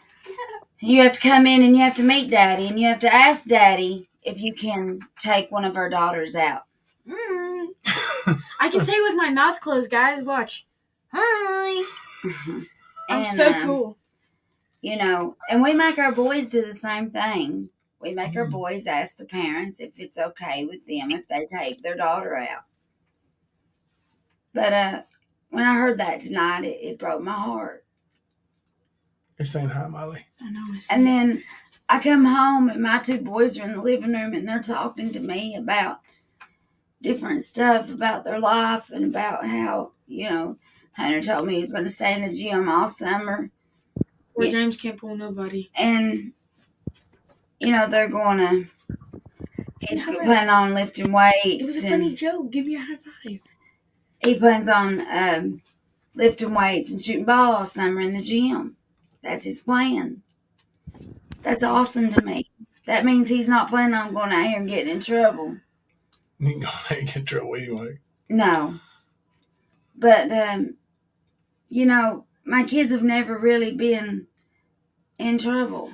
you have to come in and you have to meet Daddy, and you have to ask Daddy if you can take one of our daughters out. I can say with my mouth closed, guys. Watch. Hi. I'm so cool. You know, and we make our boys do the same thing. We make our boys ask the parents if it's okay with them if they take their daughter out. But when I heard that tonight, it broke my heart. You're saying hi, Molly. I know. And then I come home and my two boys are in the living room and they're talking to me about different stuff about their life and about how, you know, Hunter told me he was going to stay in the gym all summer. Where James can't pull nobody. And, you know, they're going to, he's planning on lifting weights. It was a funny joke. Give me a high five. He plans on lifting weights and shooting ball all summer in the gym. That's his plan. That's awesome to me. That means he's not planning on going out here and getting in trouble. You ain't gonna get in trouble anyway. No. But, you know, my kids have never really been in trouble.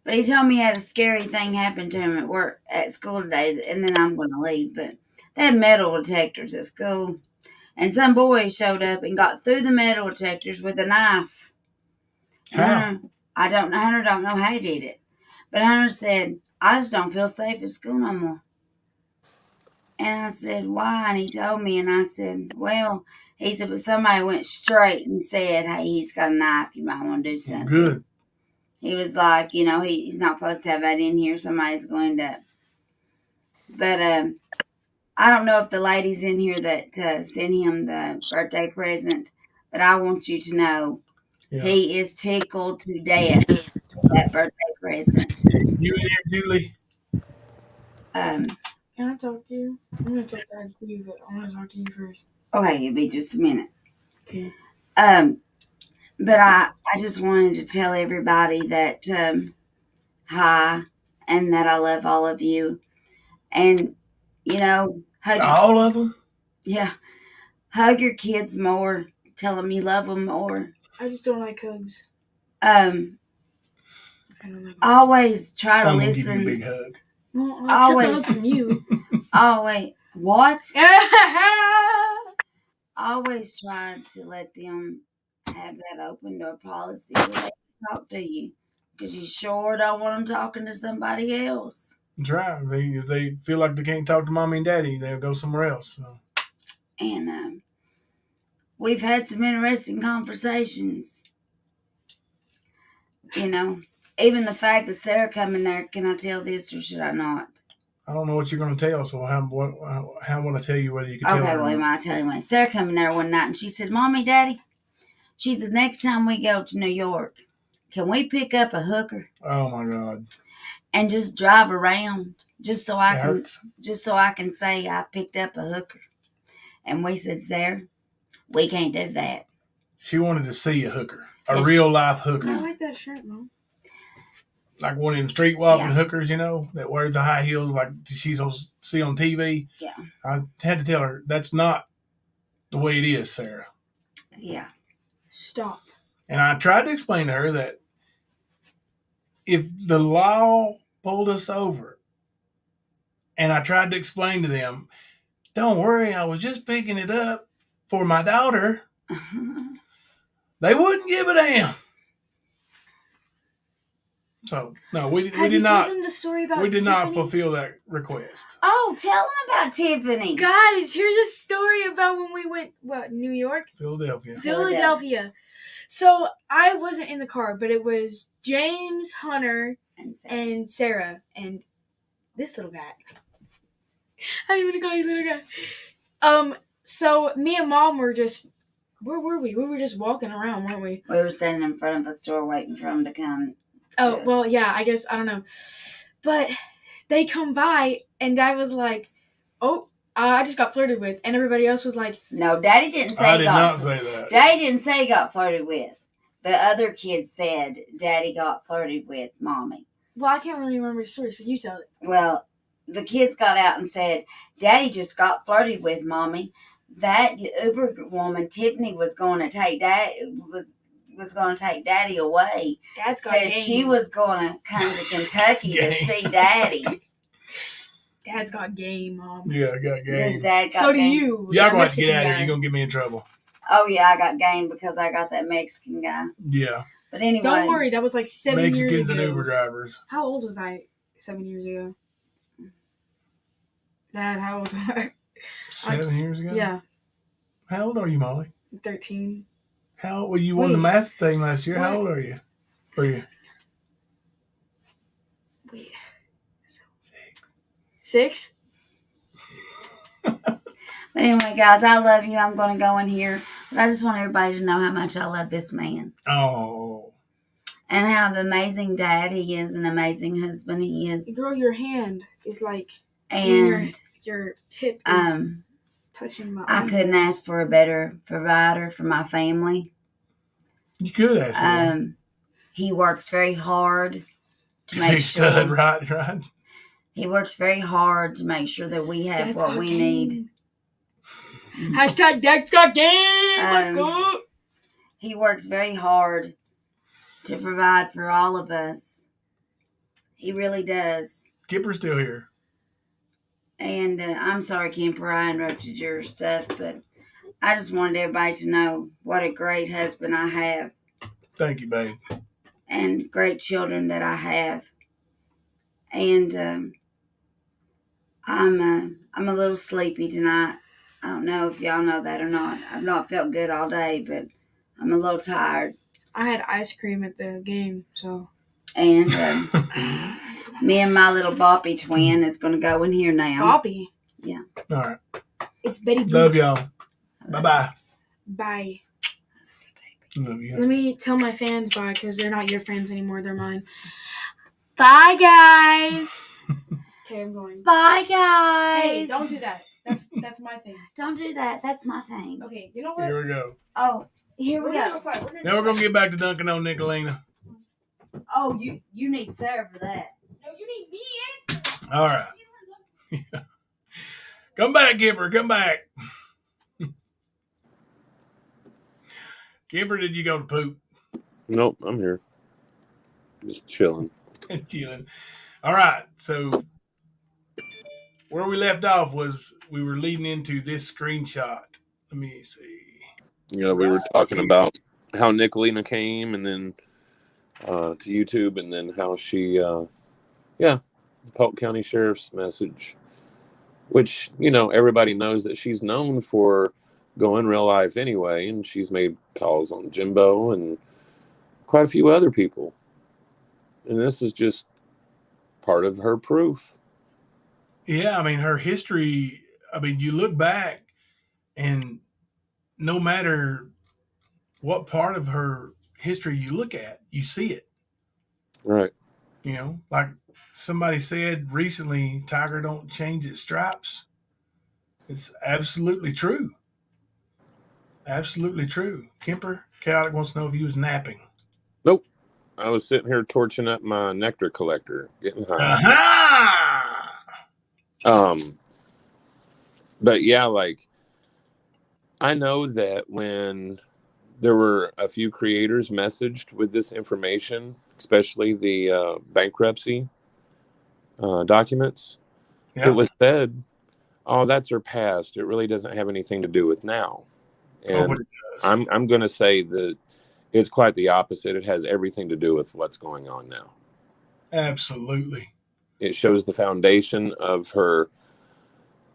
But he told me he had a scary thing happen to him at school today, and then I'm going to leave. But they had metal detectors at school. And some boy showed up and got through the metal detectors with a knife. How? Hunter don't know how he did it. But Hunter said, I just don't feel safe at school no more. And I said, why? And he told me, and I said, well, he said, but somebody went straight and said, hey, he's got a knife. You might want to do something. Good. He was like, you know, he's not supposed to have that in here. Somebody's going to. But I don't know if the ladies in here that sent him the birthday present, but I want you to know he is tickled to death with that birthday present. You in here, Julie? Can I talk to you? I'm going to talk back to you, but I want to talk to you first. Okay, it'll be just a minute. Okay. But I just wanted to tell everybody that hi, and that I love all of you. And, you know, all of them? Yeah. Hug your kids more. Tell them you love them more. I just don't like hugs. Always try to I'm gonna listen. give you a big hug. Well, always from you. Always. What? Always try to let them have that open door policy where they talk to you, because you sure don't want them talking to somebody else. That's right. If they feel like they can't talk to mommy and daddy, they'll go somewhere else. So. And we've had some interesting conversations. You know, even the fact that Sarah come in there, can I tell this or should I not? I don't know what you're going to tell, so how would I tell you whether you can tell Okay, her or well, not? I tell you what. Sarah come in there one night and she said, Mommy, Daddy, she said, next time we go to New York, can we pick up a hooker? Oh my God. And just drive around just so I can say I picked up a hooker. And we said, Sarah, we can't do that. She wanted to see a hooker, a real life hooker. I like that shirt, Mom. Like one of them street walking hookers, you know, that wears the high heels like she's see on TV. Yeah. I had to tell her that's not the way it is, Sarah. Yeah. Stop. And I tried to explain to her that if the law pulled us over, and I tried to explain to them, don't worry, I was just picking it up for my daughter. They wouldn't give a damn. So no, we did not. Told them the story about We did Tiffany? not fulfill that request. Oh, tell them about Tiffany. Guys, here's a story about when we went, New York? Philadelphia. So I wasn't in the car, but it was James, Hunter, and Sarah, and this little guy. I didn't even call you little guy. So me and Mom were just, where were we? We were just walking around, weren't we? We were standing in front of a store waiting for them to come. Oh, well, yeah, I guess, I don't know. But they come by, and I was like, oh, I just got flirted with. And everybody else was like, no, Daddy didn't say I did not say that. Daddy didn't say he got flirted with. The other kids said Daddy got flirted with Mommy. well, I can't really remember the story, so you tell it. Well, the kids got out and said, Daddy just got flirted with Mommy. That Uber woman, Tiffany, was going to take Daddy away. Dad's got Said game. she was going to come to Kentucky to see Daddy. Dad's got game, Mom. Yeah, I got game. His dad got So do game. you. Y'all that going to get Mexican out of here. guy. You're going to get me in trouble. Oh, yeah, I got game because I got that Mexican guy. Yeah. But anyway. Don't worry, that was like 7 years ago. Mexicans and Uber drivers. How old was I 7 years ago? Dad, how old was I? 7 years ago? Yeah, How old are you, Molly? 13. How well you won the math thing last year? How old are you? Wait. 6? But anyway, guys, I love you. I'm going to go in here. But I just want everybody to know how much I love this man. Oh. And how amazing dad he is, an amazing husband he is. Girl, your hand is like, And your hip is touching my arm. I couldn't ask for a better provider for my family. You could ask for one. He works very hard to make Big sure. stud, right. He works very hard to make sure that we have Dad's what got we game. need. Hashtag Dad's got game. Let's go. He works very hard to provide for all of us. He really does. Kipper's still here. And I'm sorry, Kemper, I interrupted your stuff, but I just wanted everybody to know what a great husband I have Thank you, babe. and great children that I have. And I'm a little sleepy tonight. I don't know if y'all know that or not. I've not felt good all day, but I'm a little tired. I had ice cream at the game, so. And me and my little Boppy twin is going to go in here now. Boppy? Yeah. All right. It's Betty Boop. Love y'all. Bye-bye. Bye. Love you. Let me tell my fans bye, because they're not your friends anymore. They're mine. Bye, guys. Okay, I'm going. Bye, guys. Hey, don't do that. That's my thing. Don't do that. That's my thing. Okay, you know what? Here we go. Oh, here we We're gonna go. go fight. Now we're going to get back to dunking on Nicolina. Oh, you need Sarah for that. No, you need me. All right. Come back, Kipper. Come back. Kipper, did you go to poop? Nope, I'm here. Just chilling. Chilling. All right. So where we left off was we were leading into this screenshot. Let me see. You know, we were talking about how Nicolina came and then to YouTube, and then how she, the Polk County Sheriff's message, which, you know, everybody knows that she's known for going real life anyway, and she's made calls on Jimbo and quite a few other people. And this is just part of her proof. Yeah, I mean, her history, I mean, you look back and no matter what part of her history you look at, you see it. Right. You know, like somebody said recently, tiger don't change its stripes. It's absolutely true. Absolutely true. Kemper, Chaotic wants to know if you was napping. Nope. I was sitting here torching up my nectar collector, getting high. Aha! But yeah, like, I know that when there were a few creators messaged with this information, especially the bankruptcy documents, it was said, oh, that's her past. It really doesn't have anything to do with now. And I'm going to say that it's quite the opposite. It has everything to do with what's going on now. Absolutely. It shows the foundation of her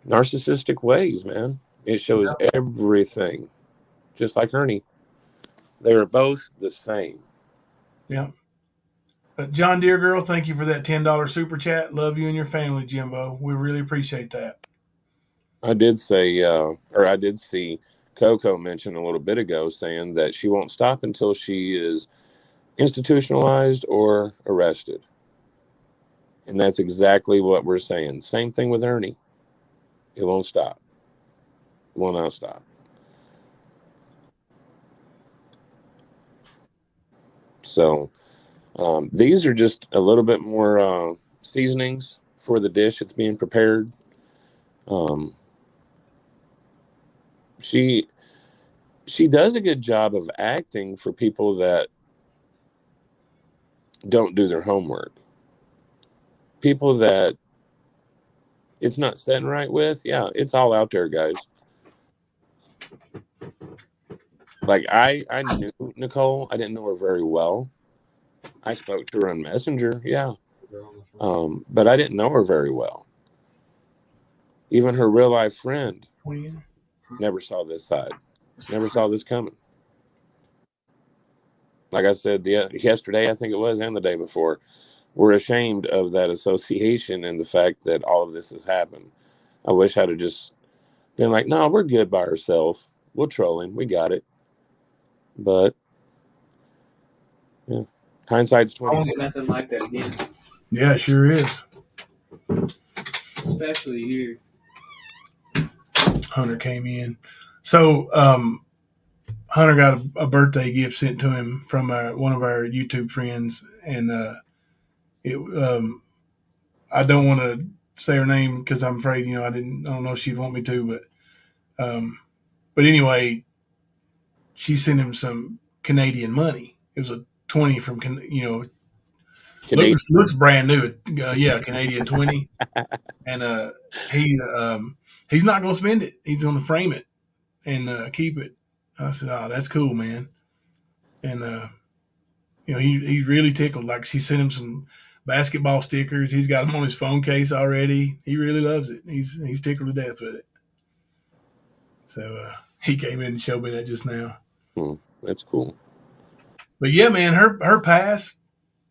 narcissistic ways, man. It shows everything. Just like Ernie. They are both the same. Yeah. But John Deere Girl, thank you for that $10 super chat. Love you and your family, Jimbo. We really appreciate that. I did say, I did see Coco mention a little bit ago saying that she won't stop until she is institutionalized or arrested. And that's exactly what we're saying. Same thing with Ernie. It won't stop. It will not stop. So these are just a little bit more seasonings for the dish that's being prepared. She does a good job of acting for people that don't do their homework. People that it's not setting right with, yeah, it's all out there, guys. Like I knew Nicole. I didn't know her very well. I spoke to her on Messenger, yeah. But I didn't know her very well. Even her real life friend never saw this side. Never saw this coming. Like I said yesterday, I think it was, and the day before, we're ashamed of that association and the fact that all of this has happened. I wish I'd have just been like, no, we're good by ourselves. We'll troll him. We got it. But yeah, hindsight's 2020. Nothing like that again. Yeah, it sure is. Especially here. Hunter came in. So Hunter got a birthday gift sent to him from one of our YouTube friends, and I don't want to say her name because I'm afraid, I don't know if she'd want me to, but anyway, she sent him some Canadian money. It was a 20 from looks brand new. Canadian 20, and he's not going to spend it. He's going to frame it and keep it. I said, "Oh, that's cool, man." And he's really tickled. Like, she sent him some basketball stickers. He's got them on his phone case already. He really loves it. He's tickled to death with it. So he came in and showed me that just now. That's cool. But yeah, man, her past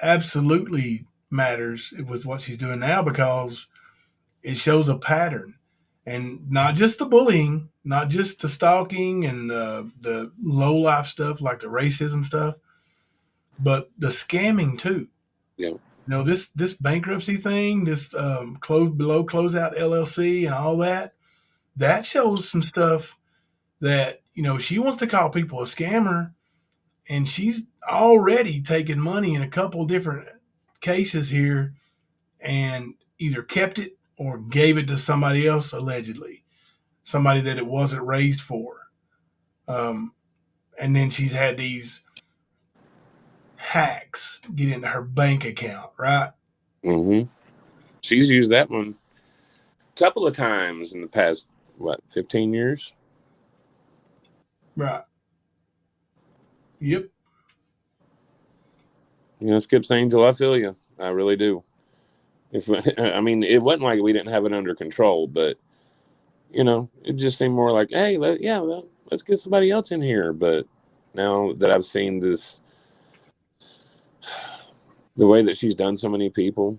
absolutely matters with what she's doing now, because it shows a pattern, and not just the bullying, not just the stalking and the low life stuff like the racism stuff, but the scamming too. Yeah. This bankruptcy thing, this closeout LLC and all that shows some stuff that, she wants to call people a scammer, and she's already taken money in a couple different cases here and either kept it or gave it to somebody else, allegedly, somebody that it wasn't raised for. And then she's had these hacks get into her bank account, right? Mm-hmm. She's used that one a couple of times in the past, 15 years? Right. Yep. Skips Angel, I feel you. I really do. It wasn't like we didn't have it under control, but it just seemed more like, hey, let's get somebody else in here. But now that I've seen this, the way that she's done so many people,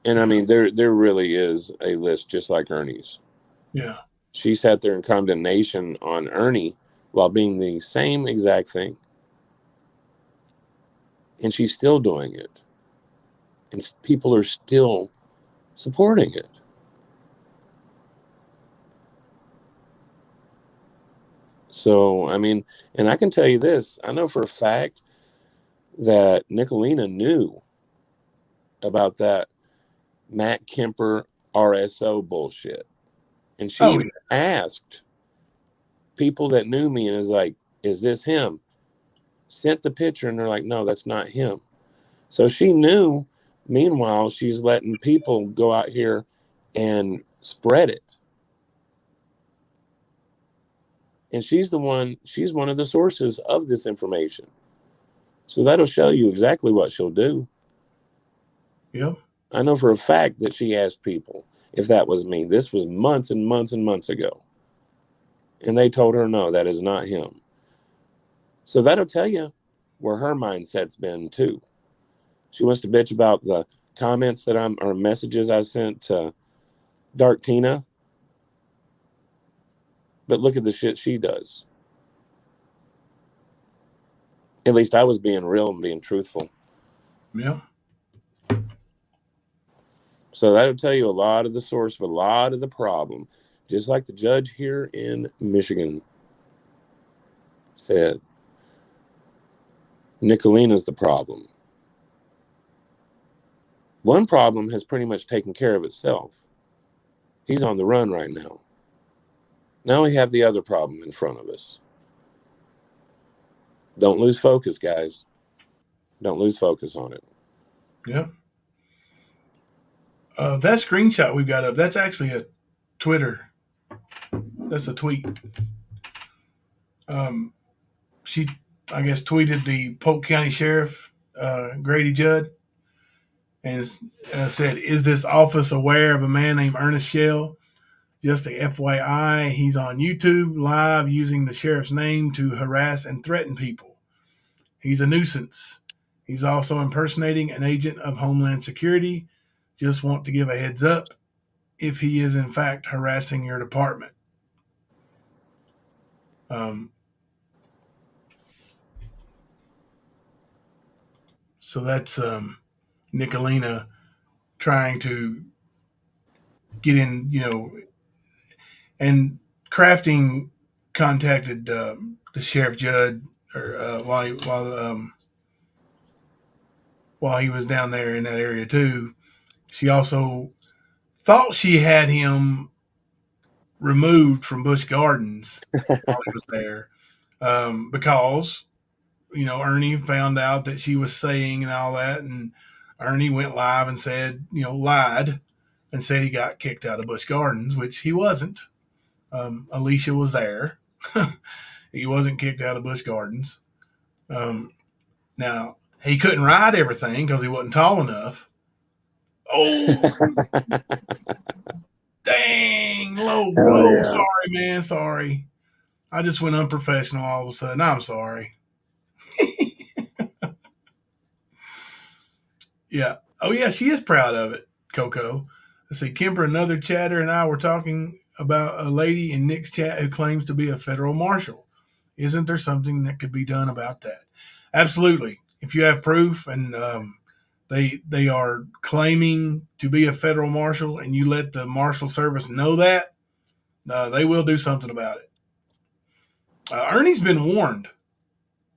and there really is a list just like Ernie's. Yeah. She sat there in condemnation on Ernie while being the same exact thing. And she's still doing it. And people are still supporting it. So, and I can tell you this. I know for a fact that Nicolina knew about that Matt Kemper RSO bullshit. And she even asked people that knew me and is like, is this him? Sent the picture and they're like, no, that's not him. So she knew. Meanwhile, she's letting people go out here and spread it. And she's one of the sources of this information. So that'll show you exactly what she'll do. Yep. I know for a fact that she asked people if that was me. This was months and months and months ago. And they told her, no, that is not him. So that'll tell you where her mindset's been too. She wants to bitch about the comments or messages I sent to Dark Tina. But look at the shit she does. At least I was being real and being truthful. Yeah. So that'll tell you a lot of the source of a lot of the problem. Just like the judge here in Michigan said, Nicolina's the problem. One problem has pretty much taken care of itself. He's on the run right now. Now we have the other problem in front of us. Don't lose focus, guys. Don't lose focus on it. Yeah. That screenshot we've got up, that's actually a Twitter. That's a tweet. She, I guess, tweeted the Polk County Sheriff, Grady Judd, and said, "Is this office aware of a man named Ernest Shell? Just a FYI, he's on YouTube live using the sheriff's name to harass and threaten people. He's a nuisance. He's also impersonating an agent of Homeland Security. Just want to give a heads up if he is in fact harassing your department." So that's Nicolina trying to get in, and Crafting contacted the Sheriff Judd while he was down there in that area too. She also thought she had him removed from Busch Gardens while he was there because, Ernie found out that she was saying and all that, and Ernie went live and said, lied and said he got kicked out of Busch Gardens, which he wasn't. Alicia was there. He wasn't kicked out of Busch Gardens. Now, he couldn't ride everything because he wasn't tall enough. Oh, dang, low blow. Yeah. Sorry, man, sorry. I just went unprofessional all of a sudden. I'm sorry. Yeah. Oh, yeah, she is proud of it, Coco. Let's see, Kemper, another chatter, and I were talking about a lady in Nick's chat who claims to be a federal marshal. Isn't there something that could be done about that? Absolutely. If you have proof and they are claiming to be a federal marshal and you let the Marshal Service know that, they will do something about it. Ernie's been warned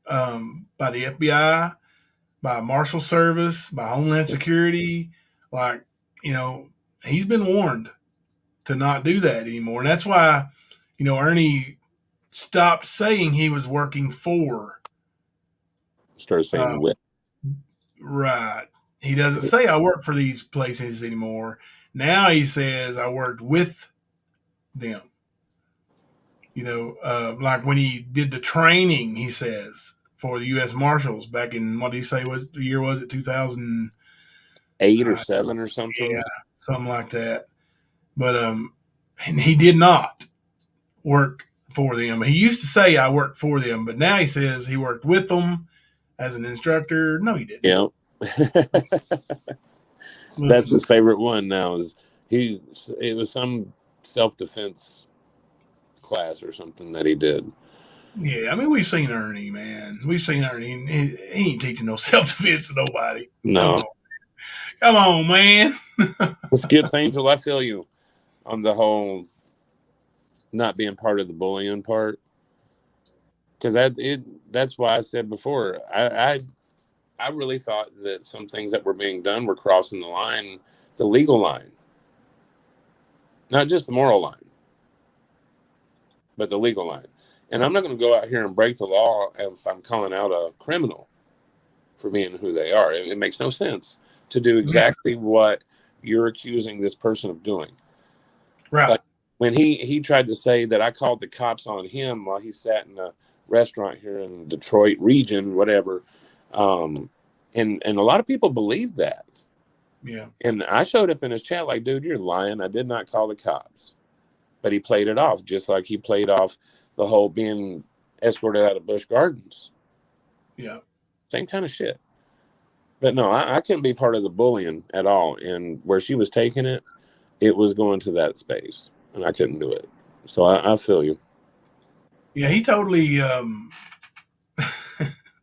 by the FBI, by Marshal Service, by Homeland Security. He's been warned to not do that anymore. And that's why, Ernie stopped saying he was working for. Started saying with. Right. He doesn't say I work for these places anymore. Now he says I worked with them. Like when he did the training, he says, for the U.S. Marshals back in, what did he say, the year was it, 2008 or 7 or something? Yeah, something like that. But and he did not work for them. He used to say I worked for them, but now he says he worked with them as an instructor. No, he didn't. Yeah. That's his favorite one now. It was some self-defense class or something that he did. Yeah, I mean, we've seen Ernie, man. We've seen Ernie. He ain't teaching no self-defense to nobody. No. Come on, man. Skips Angel, I feel you on the whole not being part of the bullying part. Because that's why I said before, I really thought that some things that were being done were crossing the line, the legal line. Not just the moral line, but the legal line. And I'm not going to go out here and break the law if I'm calling out a criminal for being who they are. It makes no sense to do exactly what you're accusing this person of doing. Right. when he tried to say that I called the cops on him while he sat in a restaurant here in Detroit region, whatever. And a lot of people believed that. Yeah. And I showed up in his chat like, dude, you're lying. I did not call the cops. But he played it off just like he played off the whole being escorted out of Busch Gardens. Yeah. Same kind of shit. But no, I couldn't be part of the bullying at all. And where she was taking it, it was going to that space. And I couldn't do it. So I feel you. Yeah, he totally I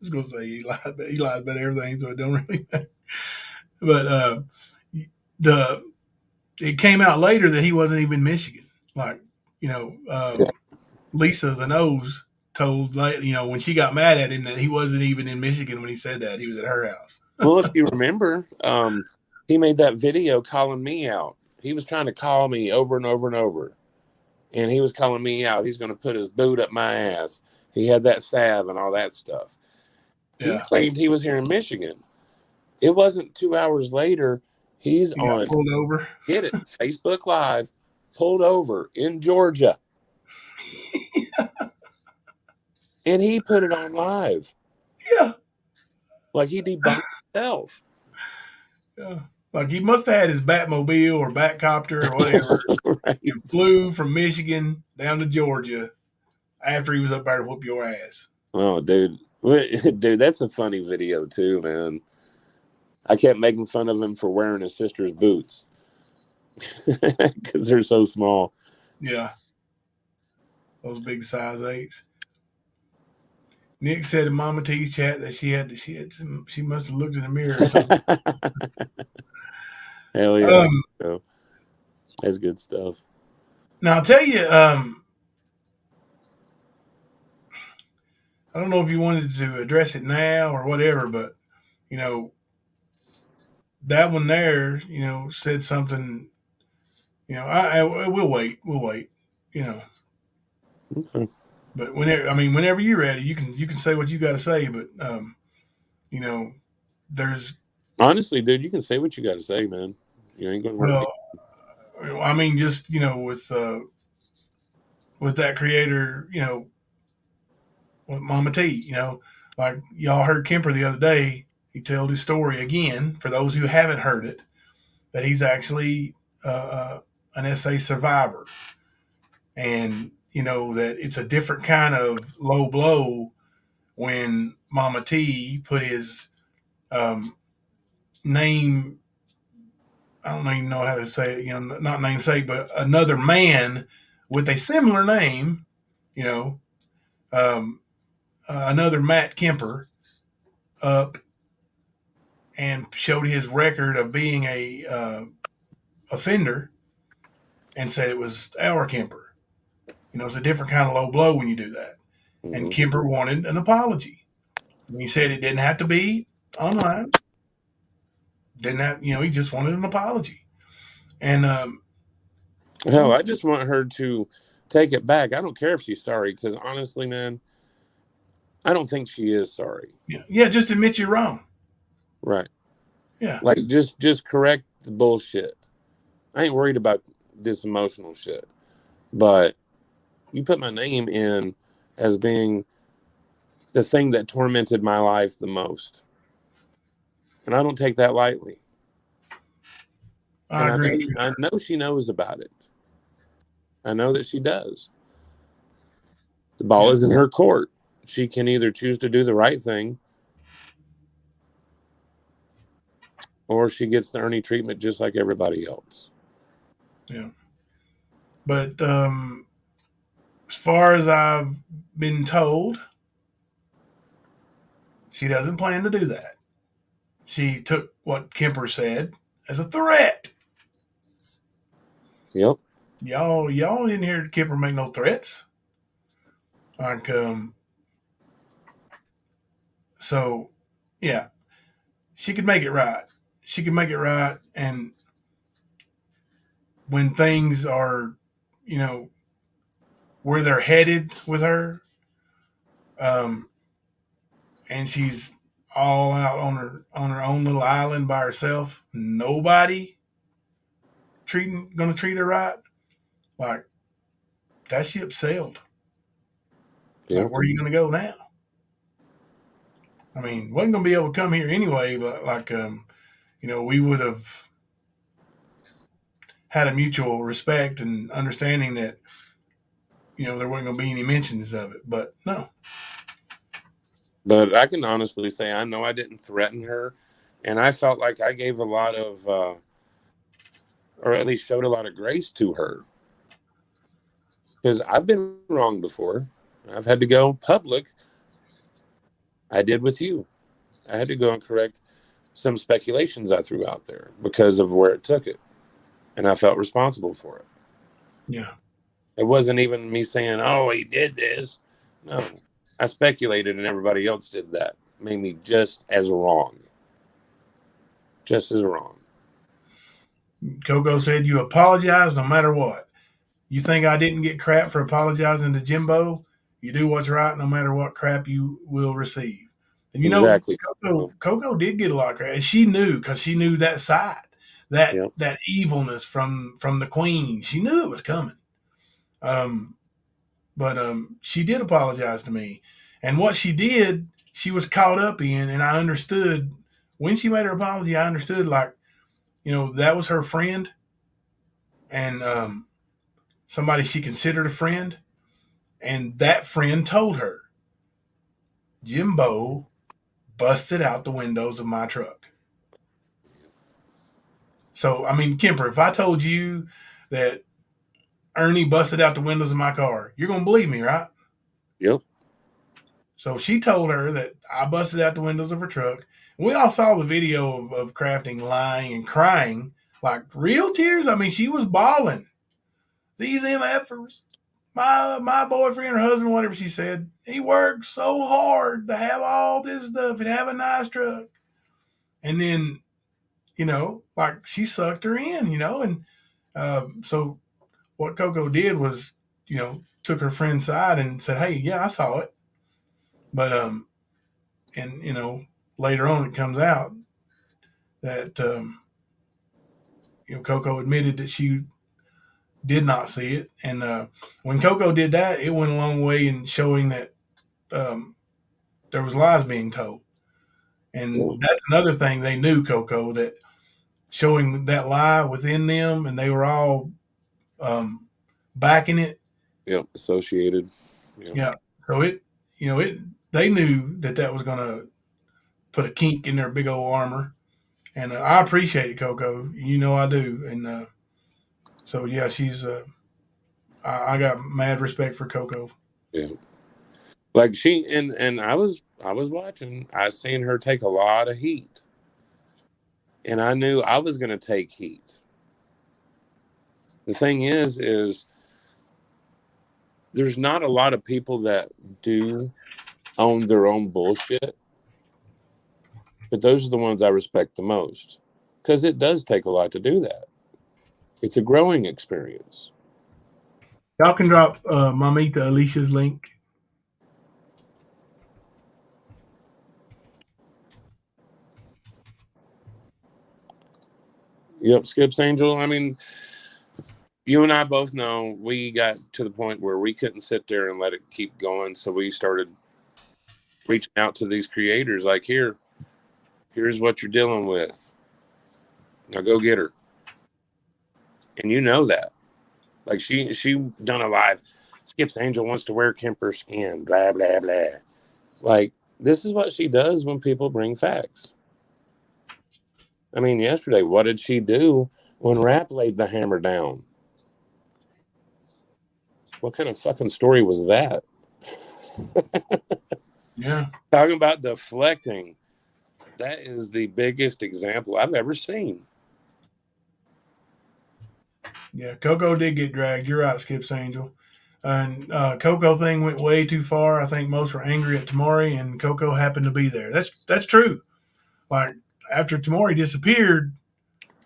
was gonna say he lied about everything, so it don't really matter. But it came out later that he wasn't even in Michigan. Like, Lisa the Nose told, when she got mad at him that he wasn't even in Michigan when he said that. He was at her house. Well, if you remember, he made that video calling me out. He was trying to call me over and over and over. And he was calling me out. He's going to put his boot up my ass. He had that salve and all that stuff. Yeah. He claimed he was here in Michigan. It wasn't 2 hours later. He's on pulled over. Get it? Facebook Live, pulled over in Georgia. And he put it on live. Yeah. Like he debunked himself. Yeah. Like he must have had his Batmobile or Batcopter or whatever. Right. And flew from Michigan down to Georgia after he was up there to whoop your ass. Oh, dude. Dude, that's a funny video too, man. I kept making fun of him for wearing his sister's boots because they're so small. Yeah. Those big size 8s. Nick said in Mama T's chat that she must have looked in the mirror or something. Hell yeah. That's good stuff. Now I'll tell you, I don't know if you wanted to address it now or whatever, but that one there, said something. We'll wait. Okay. But whenever you're ready, you can say what you got to say. But there's honestly, dude, you can say what you got to say, man. You ain't going to work. Just with that creator, with Mama T, like y'all heard Kemper the other day. He told his story again for those who haven't heard it, that he's actually an SA survivor, and that it's a different kind of low blow when Mama T put his name. I don't even know how to say it, not namesake, but another man with a similar name, another Matt Kemper up and showed his record of being a offender and said it was our Kemper. It's a different kind of low blow when you do that. Mm-hmm. And Kemper wanted an apology. And he said it didn't have to be online. Didn't have, he just wanted an apology. And hell, I just want her to take it back. I don't care if she's sorry, because honestly, man, I don't think she is sorry. Yeah, just admit you're wrong. Right. Yeah. Like just correct the bullshit. I ain't worried about this emotional shit. But you put my name in as being the thing that tormented my life the most. And I don't take that lightly. I agree. I know she knows about it. I know that she does. The ball is in her court. She can either choose to do the right thing, or she gets the Ernie treatment just like everybody else. Yeah. But as far as I've been told, she doesn't plan to do that. She took what Kemper said as a threat. Yep. Y'all didn't hear Kemper make no threats. Like, so, yeah, she could make it right. She could make it right, and when things are, where they're headed with her, and she's all out on her own little island by herself, nobody gonna treat her right. Like, that ship sailed. Yeah. Like, where are you going to go now? I mean, wasn't going to be able to come here anyway, but like, we would have had a mutual respect and understanding that, there wasn't going to be any mentions of it, but no. But I can honestly say I know I didn't threaten her, and I felt like I gave a lot of, or at least showed a lot of grace to her. Because I've been wrong before. I've had to go public. I did with you. I had to go and correct some speculations I threw out there because of where it took it. And I felt responsible for it. Yeah. It wasn't even me saying, oh, he did this. No. I speculated and everybody else did that. Made me just as wrong. Just as wrong. Coco said you apologize no matter what. You think I didn't get crap for apologizing to Jimbo? You do what's right no matter what crap you will receive. And exactly. Coco did get a lot of crap. And she knew, because she knew that side, that evilness from the queen. She knew it was coming. But she did apologize to me. And what she did, she was caught up in, and I understood. When she made her apology, I understood, like, that was her friend. And somebody she considered a friend, and that friend told her, Jimbo busted out the windows of my truck. So, I mean, Kemper, if I told you that Ernie busted out the windows of my car, you're going to believe me, right? Yep. So she told her that I busted out the windows of her truck. We all saw the video of Crafting lying and crying, like real tears. I mean, she was bawling. These MFers, my boyfriend or husband, whatever she said, he worked so hard to have all this stuff and have a nice truck. And then, like, she sucked her in, and so what Coco did was, took her friend's side and said, hey, yeah, I saw it. But, and, later on it comes out that, Coco admitted that she did not see it. And when Coco did that, it went a long way in showing that there was lies being told. And that's another thing they knew, Coco, that showing that lie within them, and they were all backing it. Yep, associated. Yep. Yeah. So they knew that was going to put a kink in their big old armor. And I appreciate it, Coco. I do. And so, yeah, she's I got mad respect for Coco. Yeah. Like she and I was watching. I seen her take a lot of heat. And I knew I was going to take heat. The thing is there's not a lot of people that do own their own bullshit. But those are the ones I respect the most. Because it does take a lot to do that. It's a growing experience. Y'all can drop Mamita Alicia's link. Yep, Skips Angel. I mean, you and I both know we got to the point where we couldn't sit there and let it keep going. So we started reaching out to these creators like, here's what you're dealing with. Now go get her. And you know that. Like she done a live. Skips Angel wants to wear Kemper skin, blah, blah, blah. Like, this is what she does when people bring facts. I mean, yesterday, what did she do when Rap laid the hammer down? What kind of fucking story was that? Yeah. Talking about deflecting. That is the biggest example I've ever seen. Yeah, Coco did get dragged. You're right, Skips Angel. And Coco thing went way too far. I think most were angry at Tamari, and Coco happened to be there. That's true. Like, after Tamari disappeared,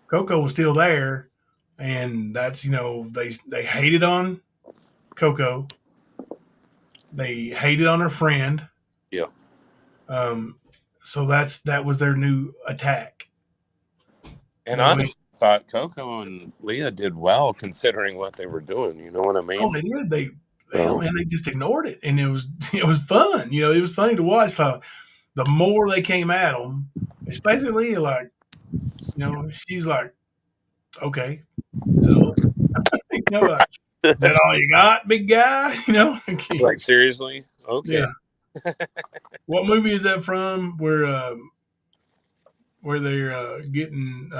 Coco was still there, and that's, they hated on Coco. They hated on her friend. Yeah. So that was their new attack. And You know, honestly, I thought Coco and Leah did well considering what they were doing. You know what I mean? oh, they did. They just ignored it, and it was fun. You know, it was funny to watch. So the more they came at them, especially Leah, like, you know, she's like, okay, so you know, like, is that all you got, big guy? You know, Like, seriously? Okay. yeah. What movie is that from? Where they're getting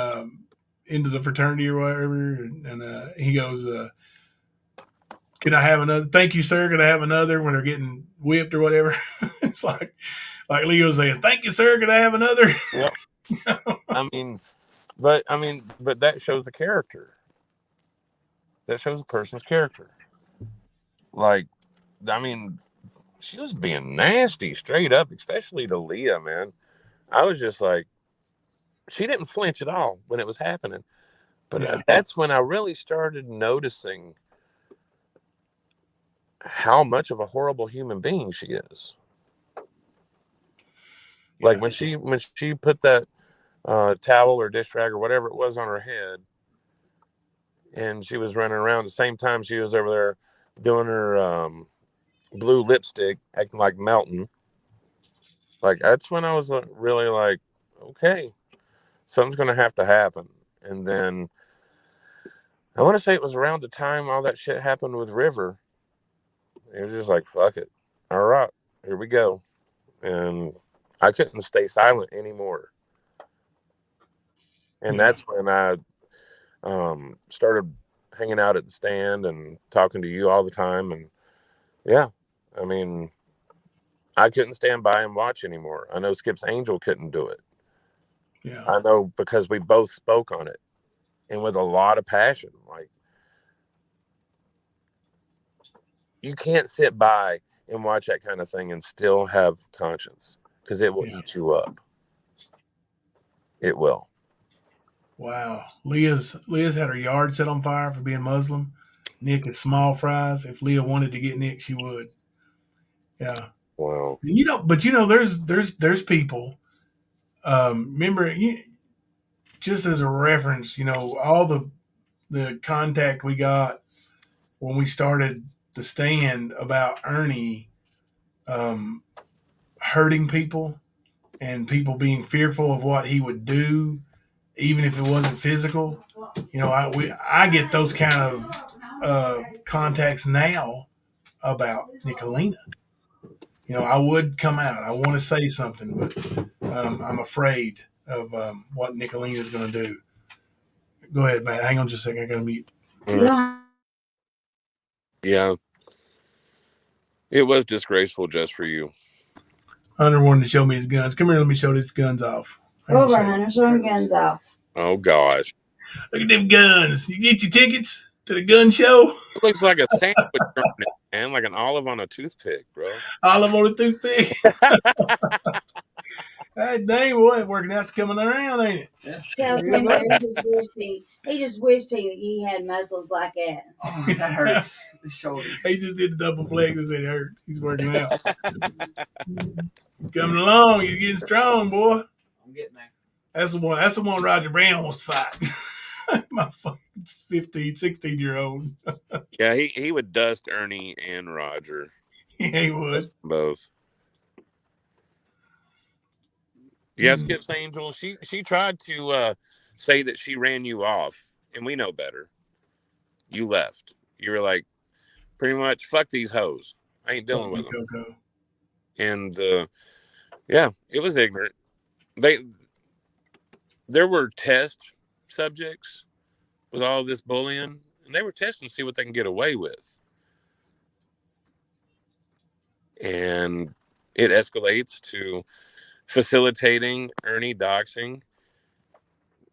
into the fraternity or whatever, and he goes, "Can I have another? Thank you, sir. Can I have another?" When they're getting whipped or whatever, it's like Leo saying, "Thank you, sir. Can I have another?" Yep. But that shows the character. That shows a person's character. Like, I mean, she was being nasty straight up, especially to Leah, man. I was just like, she didn't flinch at all when it was happening. But that's when I really started noticing how much of a horrible human being she is. Like when she put that towel or dish rag or whatever it was on her head, and she was running around. The same time she was over there doing her blue lipstick, acting like Melton. Like, that's when I was really like, okay, something's going to have to happen. And then I want to say it was around the time all that shit happened with River. It was just like, fuck it. All right, here we go. And I couldn't stay silent anymore. And that's when I started hanging out at the stand and talking to you all the time. And yeah, I mean, I couldn't stand by and watch anymore. I know Skip's Angel couldn't do it. Yeah. I know, because we both spoke on it, and with a lot of passion. Like, you can't sit by and watch that kind of thing and still have conscience, because it will eat you up. It will. Wow. Leah's had her yard set on fire for being Muslim. Nick is small fries. If Leah wanted to get Nick, she would. Yeah. Wow. There's people. Remember, just as a reference, all the contact we got when we started the stand about Ernie hurting people and people being fearful of what he would do, even if it wasn't physical. I get those kind of contacts now about Nicolina. I would come out. I want to say something, but I'm afraid of what Nicolina is going to do. Go ahead, Matt. Hang on just a second. I got to mute. Yeah. It was disgraceful just for you. Hunter wanted to show me his guns. Come here, let me show these guns off. Over, Hunter. Show him guns off. Oh, gosh. Look at them guns. You get your tickets to the gun show? It looks like a sandwich, man, like an olive on a toothpick, bro. Olive on a toothpick? Hey, dang, boy, that working out's coming around, ain't it? Yeah. Tell him he just wished he had muscles like that. Oh, that hurts. The shoulder. He just did the double flex and said it hurts. He's working out. He's coming along. He's getting strong, boy. I'm getting there. That's the one Roger Brown wants to fight. My fucking 15, 16-year-old. Yeah, he would dust Ernie and Roger. Yeah, he would. Both. Yeah, Skip's Angel, she tried to say that she ran you off, and we know better. You left. You were like, pretty much, fuck these hoes. I ain't dealing with them. Coco. And yeah, it was ignorant. There were test subjects with all this bullying, and they were testing to see what they can get away with. And it escalates to facilitating Ernie doxing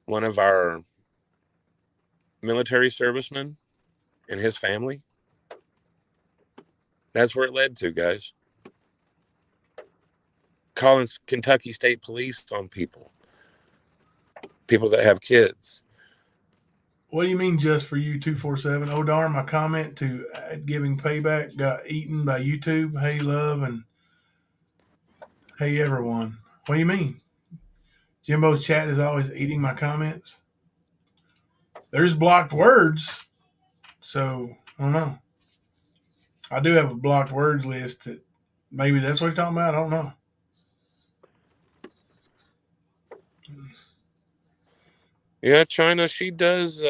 one of our military servicemen and his family. That's where it led to, guys. Calling Kentucky State Police on people that have kids. What do you mean just for you, 247? Oh, darn, my comment to giving payback got eaten by YouTube. Hey, love, and hey, everyone. What do you mean? Jimbo's chat is always eating my comments. there's blocked words. So I don't know. I do have a blocked words list that maybe that's what you're talking about. I don't know. Yeah, China, she does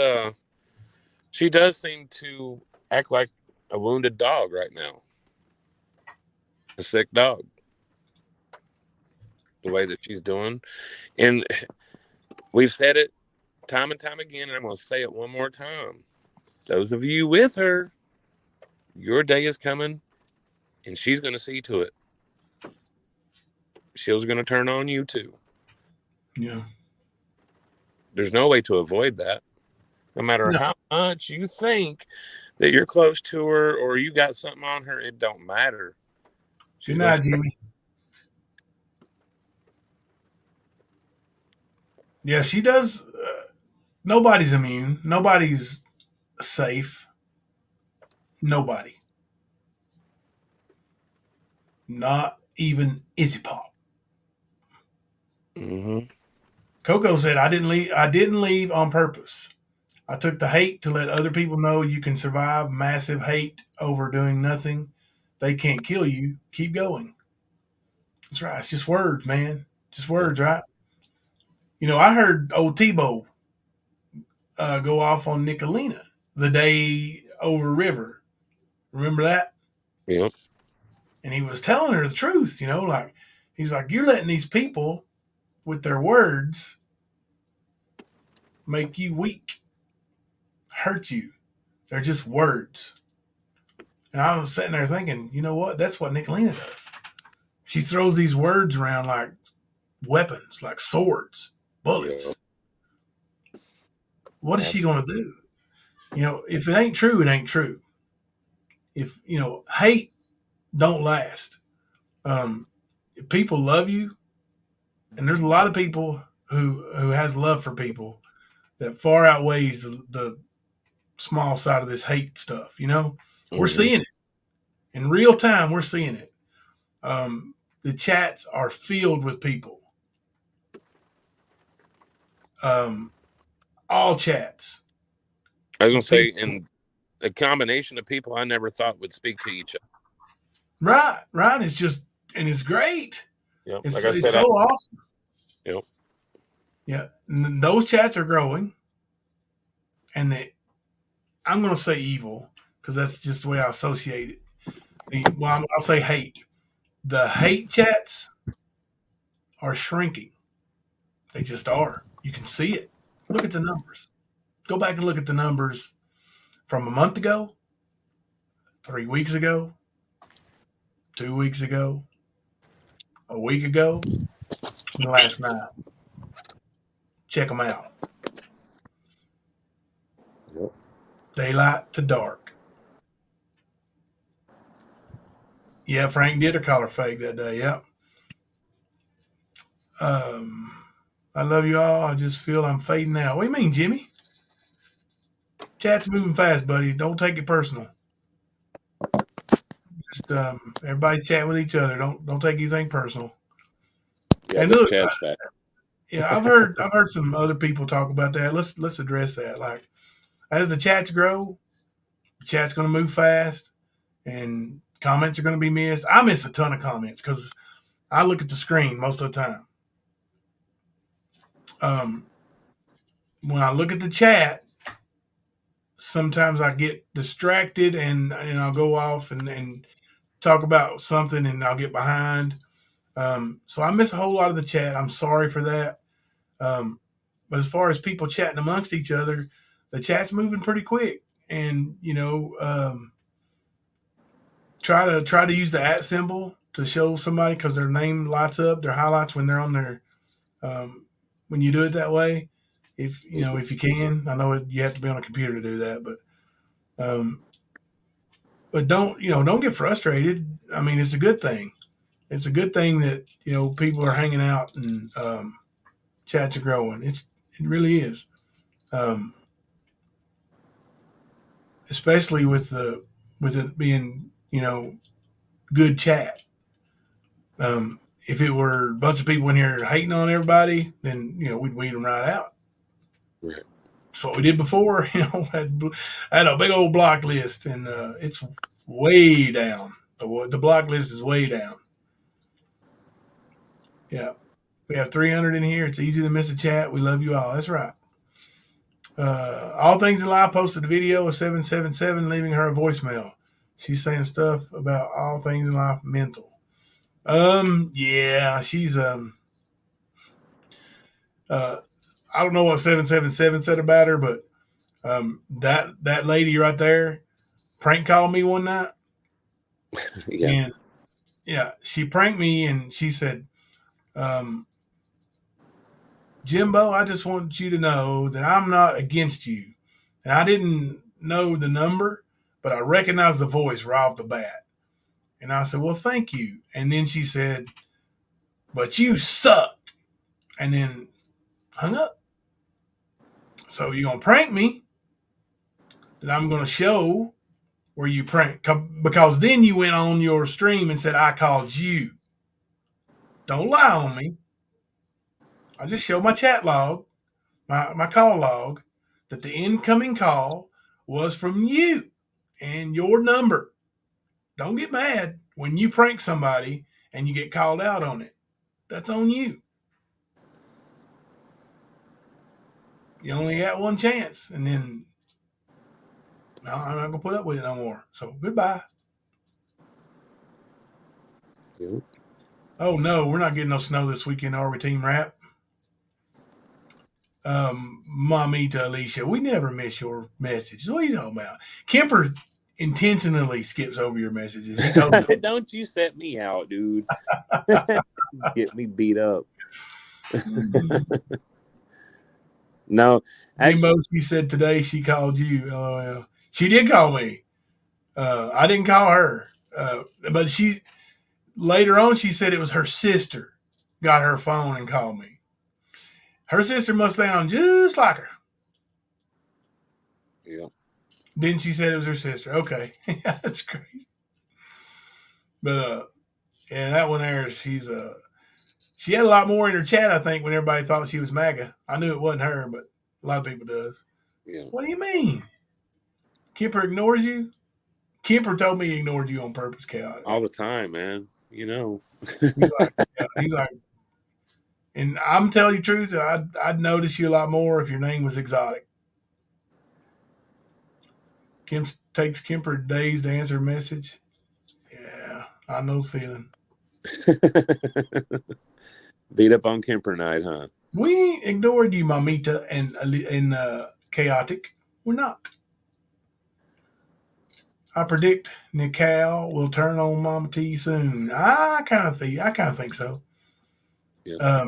seem to act like a wounded dog right now. A sick dog. The way that she's doing. And we've said it time and time again, and I'm going to say it one more time. Those of you with her, your day is coming, and she's going to see to it. She's going to turn on you too. Yeah. There's no way to avoid that. No matter how much you think that you're close to her or you got something on her, it don't matter. Good night, Jimmy. Yeah, she does. Nobody's immune. Nobody's safe. Nobody. Not even Izzy Pop. Mm-hmm. Coco said, I didn't leave on purpose. I took the hate to let other people know you can survive massive hate over doing nothing. They can't kill you. Keep going. That's right. It's just words, man. Just words, right? You know, I heard old Tebow go off on Nicolina the day over River. Remember that? Yep. And he was telling her the truth, you know, like he's like, you're letting these people with their words make you weak, hurt you. They're just words. And I was sitting there thinking, you know what? That's what Nicolina does. She throws these words around like weapons, like swords, bullets. Yeah. What is she going to do? You know, if it ain't true, it ain't true. If, you know, hate don't last. If people love you, and there's a lot of people who has love for people that far outweighs the small side of this hate stuff, you know? Mm-hmm. We're seeing it. In real time, we're seeing it. The chats are filled with people. All chats. I was going to say, and a combination of people I never thought would speak to each other. Right. It's just, and it's great. Yep. It's, like I said, it's so awesome. Yep. Yeah. And those chats are growing. And I'm going to say evil because that's just the way I associate it. I'll say hate. The hate chats are shrinking. They just are. You can see it. Look at the numbers. Go back and look at the numbers from a month ago, 3 weeks ago, 2 weeks ago, a week ago, and last night. Check them out. Yep. Daylight to dark. Yeah, Frank did a collar fake that day. Yep. I love you all. I just feel I'm fading out. What do you mean, Jimmy? Chat's moving fast, buddy. Don't take it personal. Just everybody chat with each other. Don't take anything personal. Yeah, and look, chat's fast. Yeah, I've heard some other people talk about that. Let's address that. Like, as the chats grow, the chat's going to move fast, and comments are going to be missed. I miss a ton of comments because I look at the screen most of the time. When I look at the chat, sometimes I get distracted and I'll go off and talk about something and I'll get behind. So I miss a whole lot of the chat. I'm sorry for that. But as far as people chatting amongst each other, the chat's moving pretty quick. And, you know, try to use the @ symbol to show somebody because their name lights up, their highlights when they're on their when you do it that way. If you can. I know you have to be on a computer to do that, but don't get frustrated. I mean, it's a good thing. It's a good thing that, you know, people are hanging out and chats are growing. It really is. Especially with it being, you know, good chat. If it were a bunch of people in here hating on everybody, then, you know, we'd weed them right out. Right. So what we did before, had a big old block list, and it's way down. The block list is way down. Yeah. We have 300 in here. It's easy to miss a chat. We love you all. That's right. All Things in Life posted a video of 777 leaving her a voicemail. She's saying stuff about all things in life mental. Yeah, she's I don't know what 777 said about her, but that lady right there prank called me one night. Yeah. And yeah, she pranked me and she said, Jimbo, I just want you to know that I'm not against you. And I didn't know the number, but I recognized the voice right off the bat. And I said, well, thank you. And then she said, but you suck. And then hung up. So you're going to prank me. And I'm going to show where you prank. Because then you went on your stream and said, I called you. Don't lie on me. I just showed my chat log, my call log, that the incoming call was from you and your number. Don't get mad when you prank somebody and you get called out on it. That's on you. You only got one chance, and then no, I'm not going to put up with it no more. So goodbye. Yep. Oh, no, we're not getting no snow this weekend, are we, Team Rap? Mamita Alicia, we never miss your messages. What are you talking about? Kemper intentionally skips over your messages. He told me. Don't you set me out, dude. Get me beat up. No. Jimbo, she said today she called you. Oh, she did call me. I didn't call her. But she later on, she said it was her sister got her phone and called me. Her sister must sound just like her. Yeah. Then she said it was her sister. Okay. That's crazy. But yeah, that one there, she had a lot more in her chat, I think, when everybody thought she was MAGA. I knew it wasn't her, but a lot of people does. Yeah. What do you mean? Kemper ignores you? Kemper told me he ignored you on purpose, Chaotic. All the time, man. You know. He's like, and I'm telling you the truth, I'd notice you a lot more if your name was exotic. Takes Kemper days to answer a message. Yeah, I know the feeling. Beat up on Kemper night, huh? We ignored you, Mamita and Chaotic. We're not. I predict Nicole will turn on Mama T soon. I kind of think so. Yeah.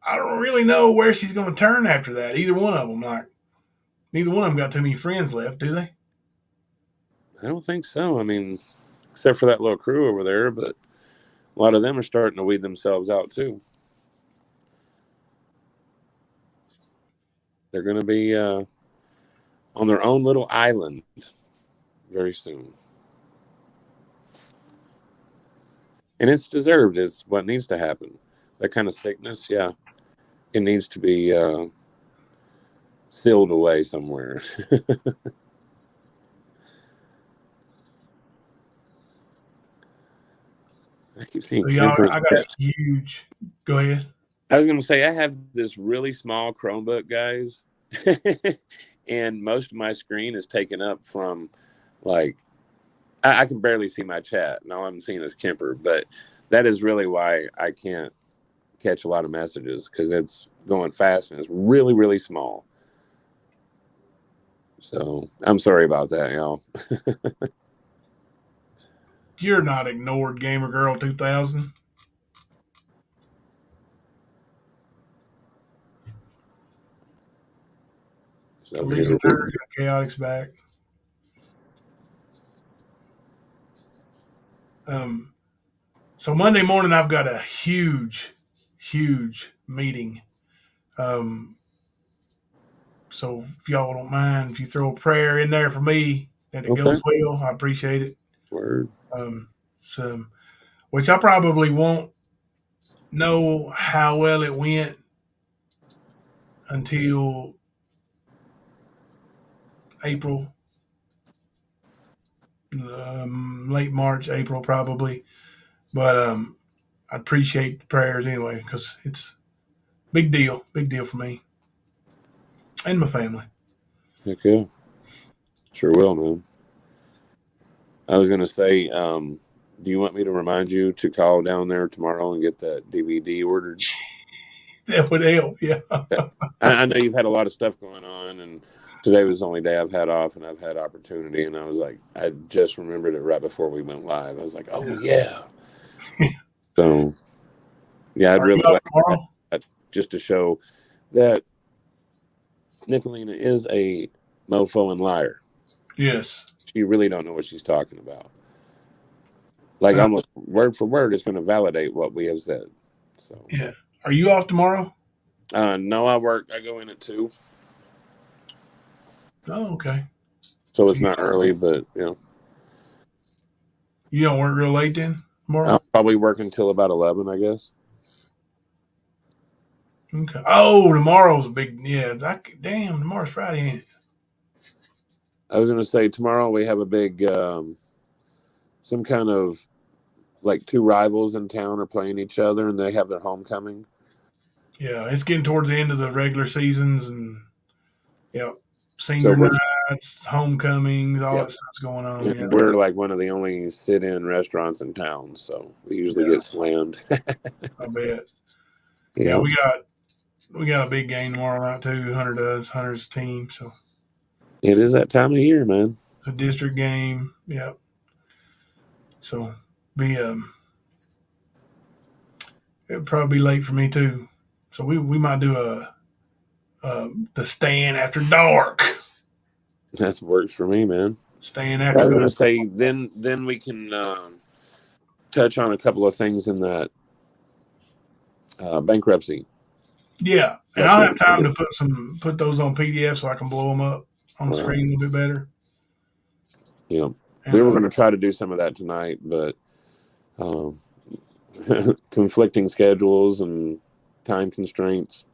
I don't really know where she's going to turn after that. Either one of them, neither one of them got too many friends left, do they? I don't think so. I mean, except for that little crew over there, but a lot of them are starting to weed themselves out too. They're going to be on their own little island very soon. And it's deserved, is what needs to happen. That kind of sickness, yeah, it needs to be sealed away somewhere. I keep seeing. So I got a huge. Go ahead. I was going to say, I have this really small Chromebook, guys, and most of my screen is taken up from, like, I can barely see my chat, and all I'm seeing is Kemper, but that is really why I can't catch a lot of messages, because it's going fast and it's really, really small. So I'm sorry about that, y'all. You're not ignored, Gamer Girl 2000. So Lisa Turner, Chaotic's back. So Monday morning, I've got a huge meeting. So if y'all don't mind, if you throw a prayer in there for me, that it goes well, I appreciate it. Word. So, which I probably won't know how well it went until April, late March, April probably. But I appreciate the prayers anyway because it's big deal for me and my family. Heck yeah. Sure will, man. I was going to say, do you want me to remind you to call down there tomorrow and get that DVD ordered? That would help, yeah. I know you've had a lot of stuff going on, and today was the only day I've had off, and I've had opportunity, and I was like, I just remembered it right before we went live. I was like, oh, yeah. So, yeah, I'd really like that just to show that Nicolina is a mofo and liar. Yes. She really don't know what she's talking about. Like almost word for word, it's going to validate what we have said. So yeah. Are you off tomorrow? No, I work. I go in at 2. Oh, okay. So it's not early, but you know. You don't work real late then tomorrow? I'll probably work until about 11, I guess. Okay. Oh, tomorrow's a big damn, tomorrow's Friday, ain't it? I was going to say tomorrow we have a big, some kind of like 2 rivals in town are playing each other, and they have their homecoming. Yeah, it's getting towards the end of the regular seasons, and senior nights, homecomings, all that stuff's going on. Yeah. We're like one of the only sit-in restaurants in town, so we usually get slammed. I bet. Yeah, we got a big game tomorrow night too. Hunter's team, so. It is that time of year, man. It's a district game. Yeah. So it'd probably be late for me too. So we might do the stand after dark. That works for me, man. Stand after. I was gonna say then we can touch on a couple of things in that bankruptcy. Yeah, and I'll have time to put those on PDF so I can blow them up on the screen a little bit better. Yeah, we were going to try to do some of that tonight, but conflicting schedules and time constraints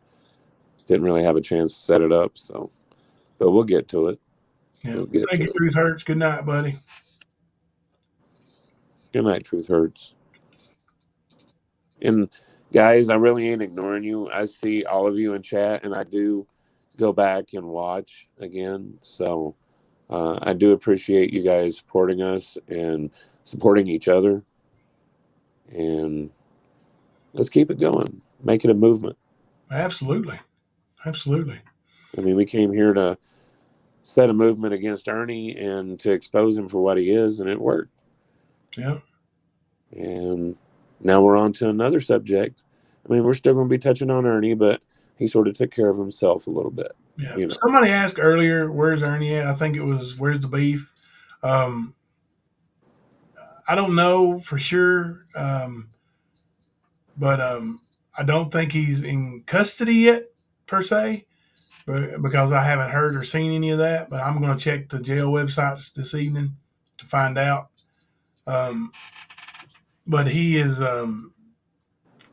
didn't really have a chance to set it up. So, but we'll get to it. Yeah. Thank you, Truth Hurts. Good night, buddy. Good night, Truth Hurts. And guys, I really ain't ignoring you. I see all of you in chat, and I do go back and watch again. So I do appreciate you guys supporting us and supporting each other. And let's keep it going. Make it a movement. Absolutely. Absolutely. I mean, we came here to set a movement against Ernie and to expose him for what he is, and it worked. Yeah. And now we're on to another subject. I mean, we're still going to be touching on Ernie, but he sort of took care of himself a little bit. Yeah. You know? Somebody asked earlier, where's Ernie at? I think it was, where's the beef? I don't know for sure. But I don't think he's in custody yet, per se, because I haven't heard or seen any of that. But I'm going to check the jail websites this evening to find out. But he is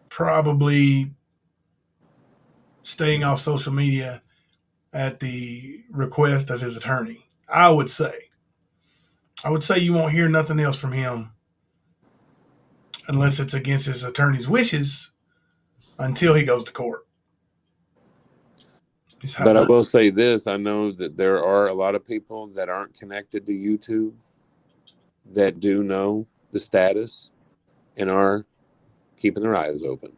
probably staying off social media at the request of his attorney. I would say you won't hear nothing else from him unless it's against his attorney's wishes until he goes to court. But I will say this. I know that there are a lot of people that aren't connected to YouTube that do know the status and are keeping their eyes open.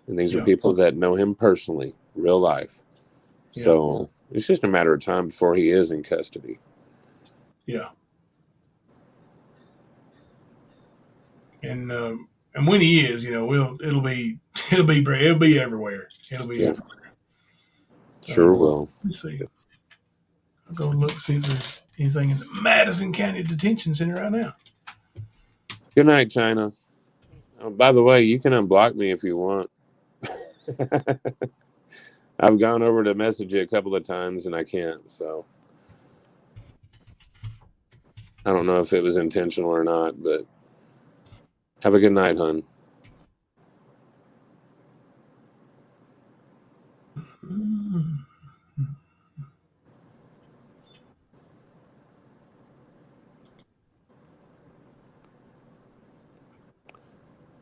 And these are people that know him personally, real life. Yeah. So it's just a matter of time before he is in custody. Yeah. And when he is, it'll be everywhere. It'll be everywhere. Sure will. Let's see. I'll go look, see if there's anything in the Madison County Detention Center right now. Good night, China. Oh, by the way, you can unblock me if you want. I've gone over to message you a couple of times and I can't, so I don't know if it was intentional or not, but have a good night, hon.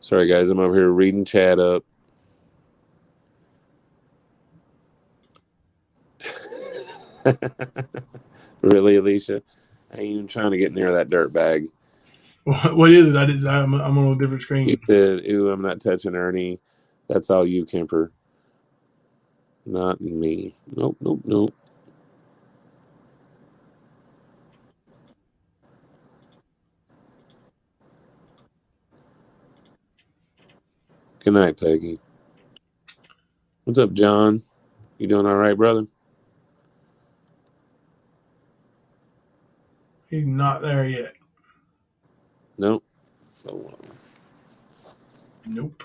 Sorry, guys. I'm over here reading chat up. Really, Alicia? I ain't even trying to get near that dirt bag. What is it? I'm on a different screen. You said, "Ooh, I'm not touching Ernie." That's all you, Kemper. Not me. Nope, nope, nope. Good night, Peggy. What's up, John? You doing all right, brother? He's not there yet. Nope. Nope.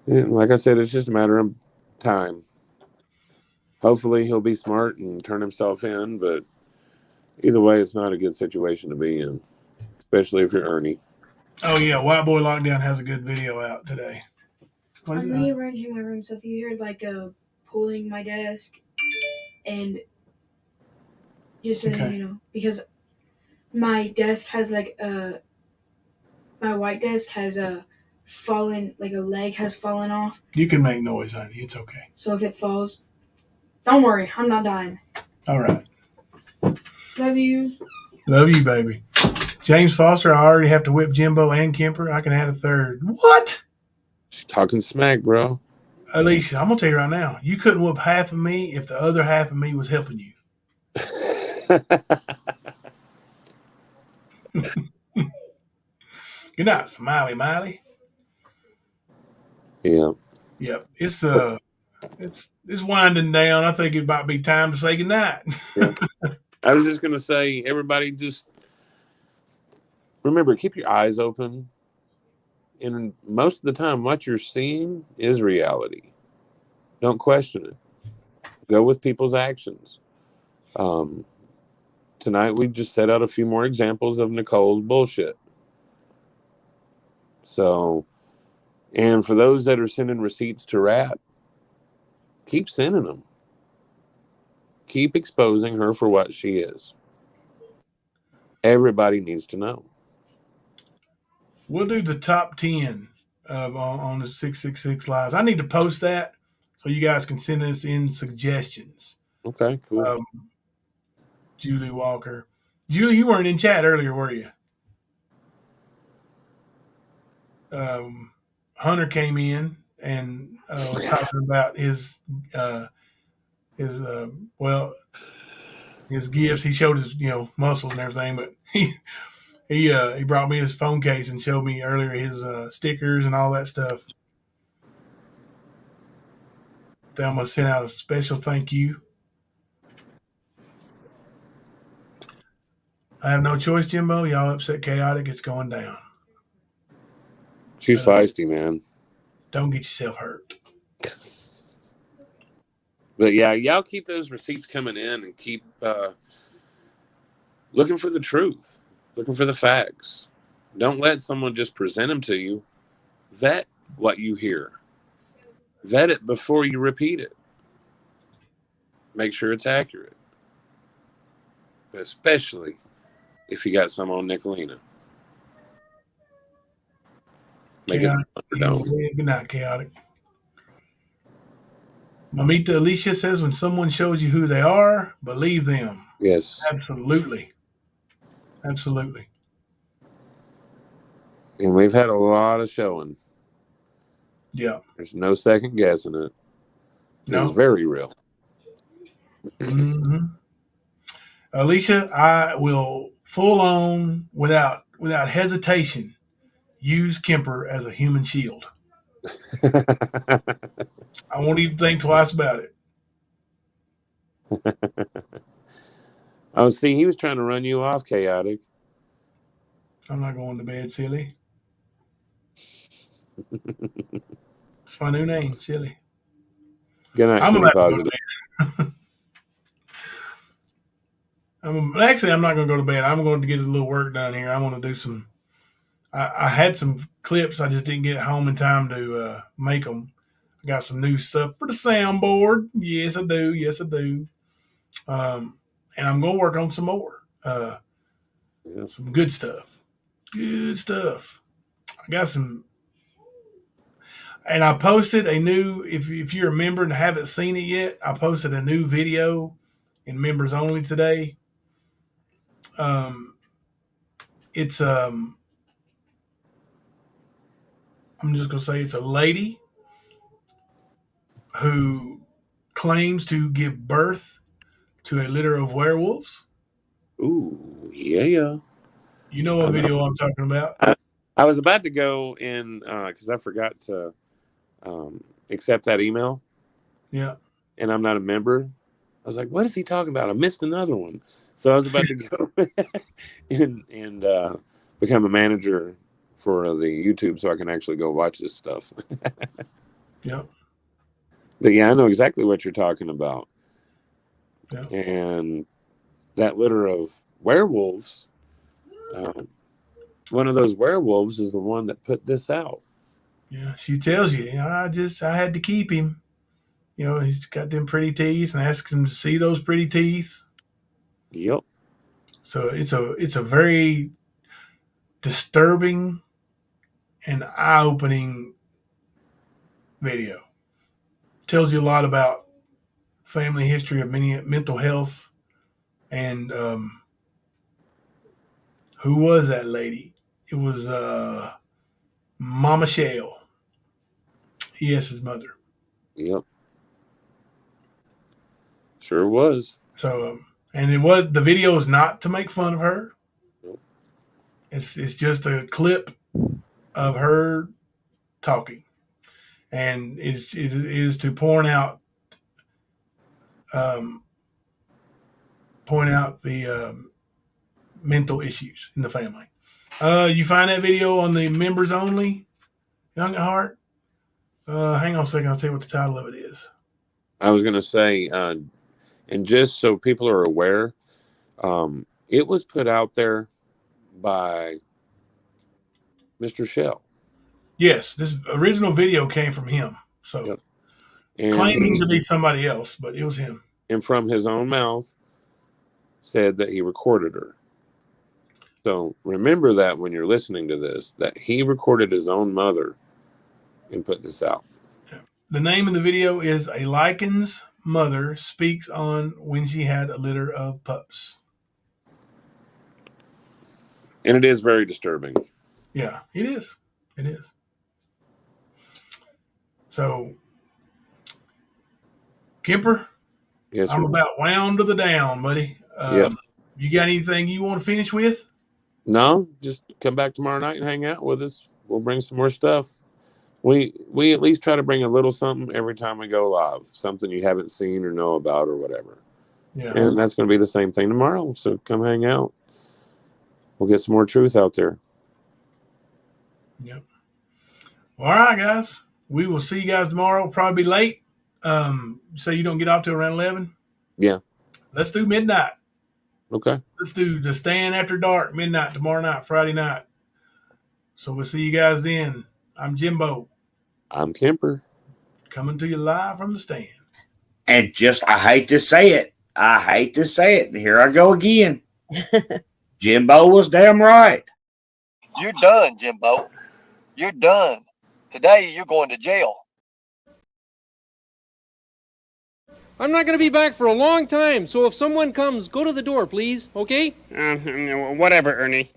Yeah, like I said, it's just a matter of time. Hopefully he'll be smart and turn himself in, but either way, it's not a good situation to be in, especially if you're Ernie. Oh, yeah. White Boy Lockdown has a good video out today. What is I'm it? rearranging my room, so if you hear like pulling my desk and just letting you know, because my desk has like my white desk has fallen, like a leg has fallen off. You can make noise, honey. It's okay. So if it falls, don't worry, I'm not dying. All right. Love you. Love you, baby. James Foster, I already have to whip Jimbo and Kemper. I can add a third. What? She's talking smack, bro. Alicia, I'm going to tell you right now. You couldn't whoop half of me if the other half of me was helping you. Good night, Smiley Miley. Yeah. Yep. It's winding down. I think it might be time to say goodnight. Yeah. I was just gonna say, everybody just remember, keep your eyes open. And most of the time, what you're seeing is reality. Don't question it. Go with people's actions. Tonight, we just set out a few more examples of Nicole's bullshit. So, and for those that are sending receipts to Rat, keep sending them. Keep exposing her for what she is. Everybody needs to know. We'll do the top 10 on the 666 Lives. I need to post that so you guys can send us in suggestions. Okay, cool. Julie Walker. Julie, you weren't in chat earlier, were you? Hunter came in and was talking about his gifts. He showed his muscles and everything, but he brought me his phone case and showed me earlier his stickers and all that stuff. Thelma sent out a special thank you. I have no choice, Jimbo. Y'all upset Chaotic. It's going down. She's feisty, man. Don't get yourself hurt. But yeah, y'all keep those receipts coming in and keep looking for the truth, looking for the facts. Don't let someone just present them to you. Vet what you hear. Vet it before you repeat it. Make sure it's accurate. But especially if you got some on Nicolina. Make it good night, Chaotic. Mamita Alicia says, when someone shows you who they are, believe them. Yes. Absolutely. Absolutely. And we've had a lot of showing. Yeah. There's no second guessing it. No. It's very real. Mm-hmm. Alicia, I will full on, without hesitation, use Kemper as a human shield. I won't even think twice about it. Oh, see, he was trying to run you off, Chaotic. I'm not going to bed, silly. It's my new name, silly. Good night, I'm Kenny Positive. I'm not going to go to bed. I'm going to get a little work done here. I want to do some. I had some clips. I just didn't get home in time to make them. I got some new stuff for the soundboard. Yes, I do. Yes, I do. And I'm going to work on some more. Some good stuff. Good stuff. I got some, and I posted a new, if you're a member and haven't seen it yet, I posted a new video in members only today. It's, I'm just going to say it's a lady who claims to give birth to a litter of werewolves. Ooh, yeah. You know what video I'm talking about? I was about to go in because I forgot to accept that email. Yeah. And I'm not a member. I was like, what is he talking about? I missed another one. So I was about to go and become a manager for the YouTube so I can actually go watch this stuff. Yeah. But yeah, I know exactly what you're talking about. Yeah. And that litter of werewolves, one of those werewolves is the one that put this out. Yeah, she tells you, I had to keep him. You know, he's got them pretty teeth, and asks him to see those pretty teeth. Yep. So it's a very disturbing and eye-opening video. Tells you a lot about family history of mental health, and who was that lady? It was Mama Shell. E.S.'s mother. Yep. Sure was. So, the video is not to make fun of her. It's just a clip of her talking, and it is to point out the mental issues in the family. You find that video on the members only, Young at Heart. Hang on a second. I'll tell you what the title of it is. I was going to say, and just so people are aware, it was put out there by Mr. Shell. Yes, this original video came from him. So, yep. And claiming to be somebody else, but it was him. And from his own mouth, said that he recorded her. So remember that when you're listening to this, that he recorded his own mother and put this out. The name of the video is A Lycan's Mother Speaks on When She Had a Litter of Pups. And it is very disturbing. Yeah, it is. It is. So, Kemper, yes, I'm about wound to the down, buddy. Yep. You got anything you want to finish with? No, just come back tomorrow night and hang out with us. We'll bring some more stuff. We at least try to bring a little something every time we go live, something you haven't seen or know about or whatever. Yeah. And that's going to be the same thing tomorrow. So come hang out. We'll get some more truth out there. Yep. All right, guys. We will see you guys tomorrow. Probably late. So you don't get off till around 11? Yeah. Let's do midnight. Okay. Let's do the Stand After Dark midnight tomorrow night, Friday night. So we'll see you guys then. I'm Jimbo. I'm Kemper. Coming to you live from the stand. And I hate to say it. Here I go again. Jimbo was damn right. You're done, Jimbo. You're done. Today, you're going to jail. I'm not going to be back for a long time, so if someone comes, go to the door, please, okay? Whatever, Ernie.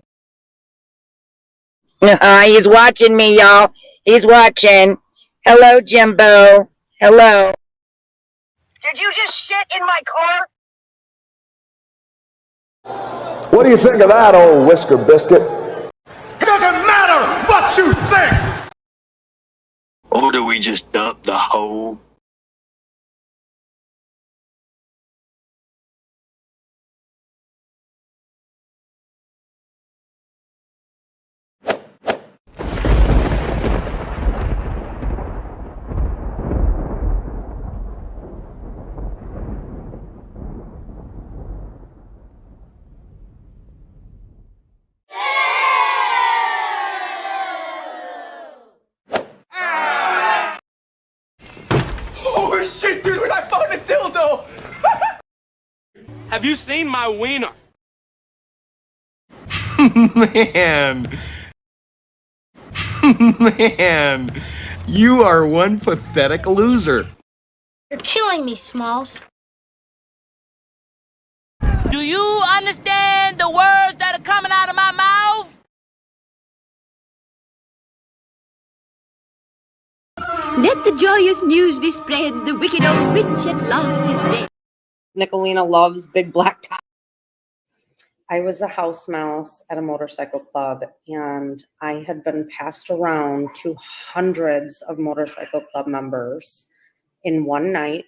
He's watching me, y'all. He's watching. Hello, Jimbo. Hello. Did you just shit in my car? What do you think of that, old Whisker Biscuit? It doesn't matter what you think! Or do we just dump the whole Holy shit, dude, I found a dildo! Have you seen my wiener? Man. Man, you are one pathetic loser. You're killing me, Smalls. Do you understand the words that are coming out of my mouth? Let the joyous news be spread. The wicked old witch at last is dead. Nicolina loves big black cock. I was a house mouse at a motorcycle club, and I had been passed around to hundreds of motorcycle club members in one night.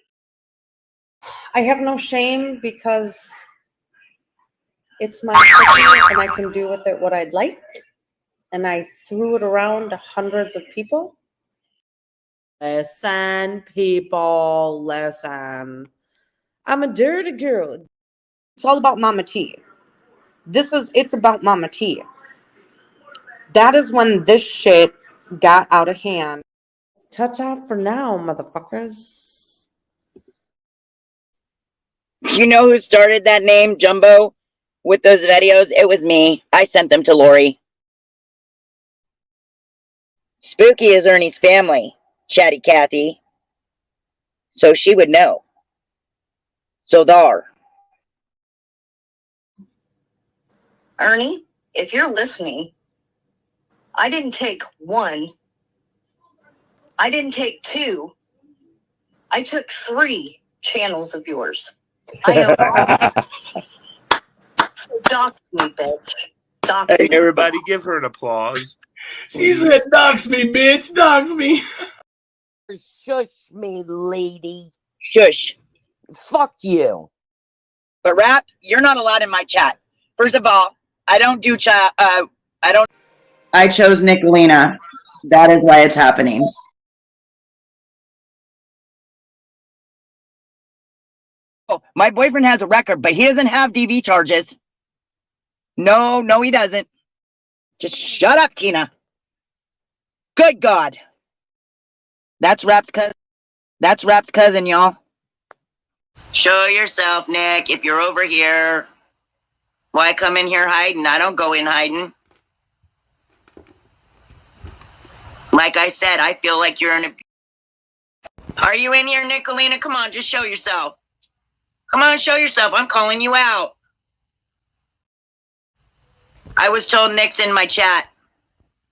I have no shame because it's my cookie and I can do with it what I'd like. And I threw it around to hundreds of people. Listen, people, listen. I'm a dirty girl. It's all about Mama T. It's about Mama T. That is when this shit got out of hand. Ta-ta for now, motherfuckers. You know who started that name, Jumbo, with those videos? It was me. I sent them to Lori. Spooky is Ernie's family, Chatty Cathy. So she would know. So there. Ernie, if you're listening, I didn't take one. I didn't take two. I took 3 channels of yours. I am so dox me, bitch. Dox Hey, me. everybody, give her an applause. She said, "Dox me, bitch, dox me." Shush me, lady. Shush. Fuck you. But Rap, you're not allowed in my chat. First of all, I don't do chat. I chose Nicolina. That is why it's happening. Oh, my boyfriend has a record, but he doesn't have DV charges. No, he doesn't. Just shut up, Tina. Good God. That's Rap's cousin. That's Rap's cousin, y'all. Show yourself, Nick, if you're over here. Why come in here hiding? I don't go in hiding. Like I said, I feel like you're in a... Are you in here, Nicolina? Come on, just show yourself. Come on, show yourself. I'm calling you out. I was told Nick's in my chat.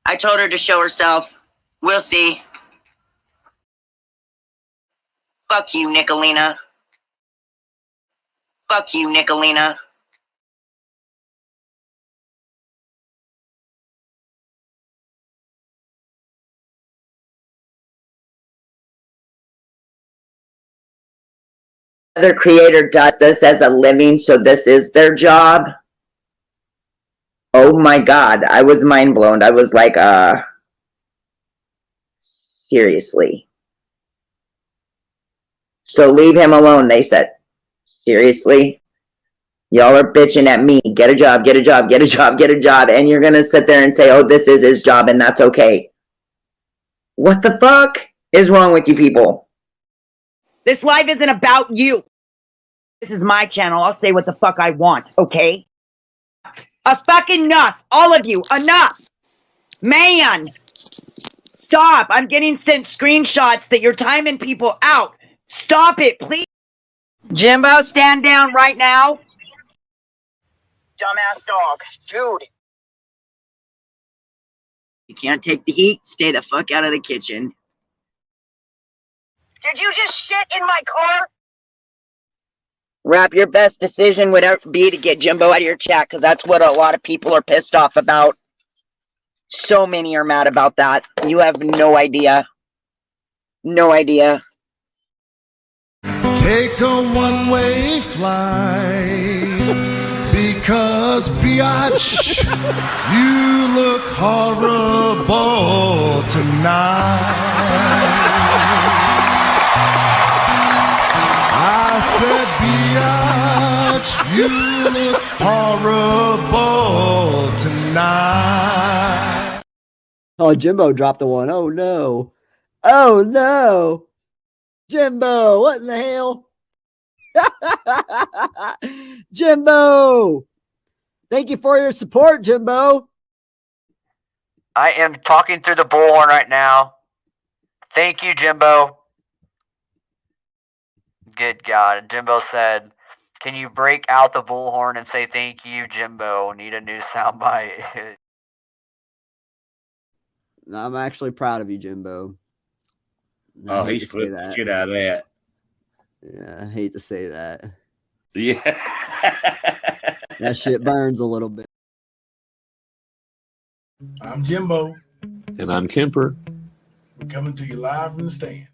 I told her to show herself. We'll see. Fuck you, Nicolina. Fuck you, Nicolina. Other creator does this as a living, so this is their job. Oh my God, I was mind blown. I was like, seriously. So leave him alone, they said. Seriously? Y'all are bitching at me. Get a job, get a job, get a job, get a job. And you're going to sit there and say, oh, this is his job and that's okay. What the fuck is wrong with you people? This live isn't about you. This is my channel. I'll say what the fuck I want, okay? A fucking enough. All of you, enough. Man. Stop. I'm getting sent screenshots that you're timing people out. Stop it, please. Jimbo, stand down right now. Dumbass dog. Dude. You can't take the heat. Stay the fuck out of the kitchen. Did you just shit in my car? Rap, your best decision would be to get Jimbo out of your chat, because that's what a lot of people are pissed off about. So many are mad about that. You have no idea. No idea. Take a one-way flight, because, biatch, you look horrible tonight. I said, biatch, you look horrible tonight. Oh, Jimbo dropped the one. Oh, no. Oh, no. Jimbo, what in the hell? Jimbo! Thank you for your support, Jimbo. I am talking through the bullhorn right now. Thank you, Jimbo. Good God. Jimbo said, can you break out the bullhorn and say thank you, Jimbo? Need a new soundbite. I'm actually proud of you, Jimbo. Oh, he's flipped the shit out of that. Yeah, I hate to say that. Yeah. That shit burns a little bit. I'm Jimbo. And I'm Kemper. We're coming to you live from the stand.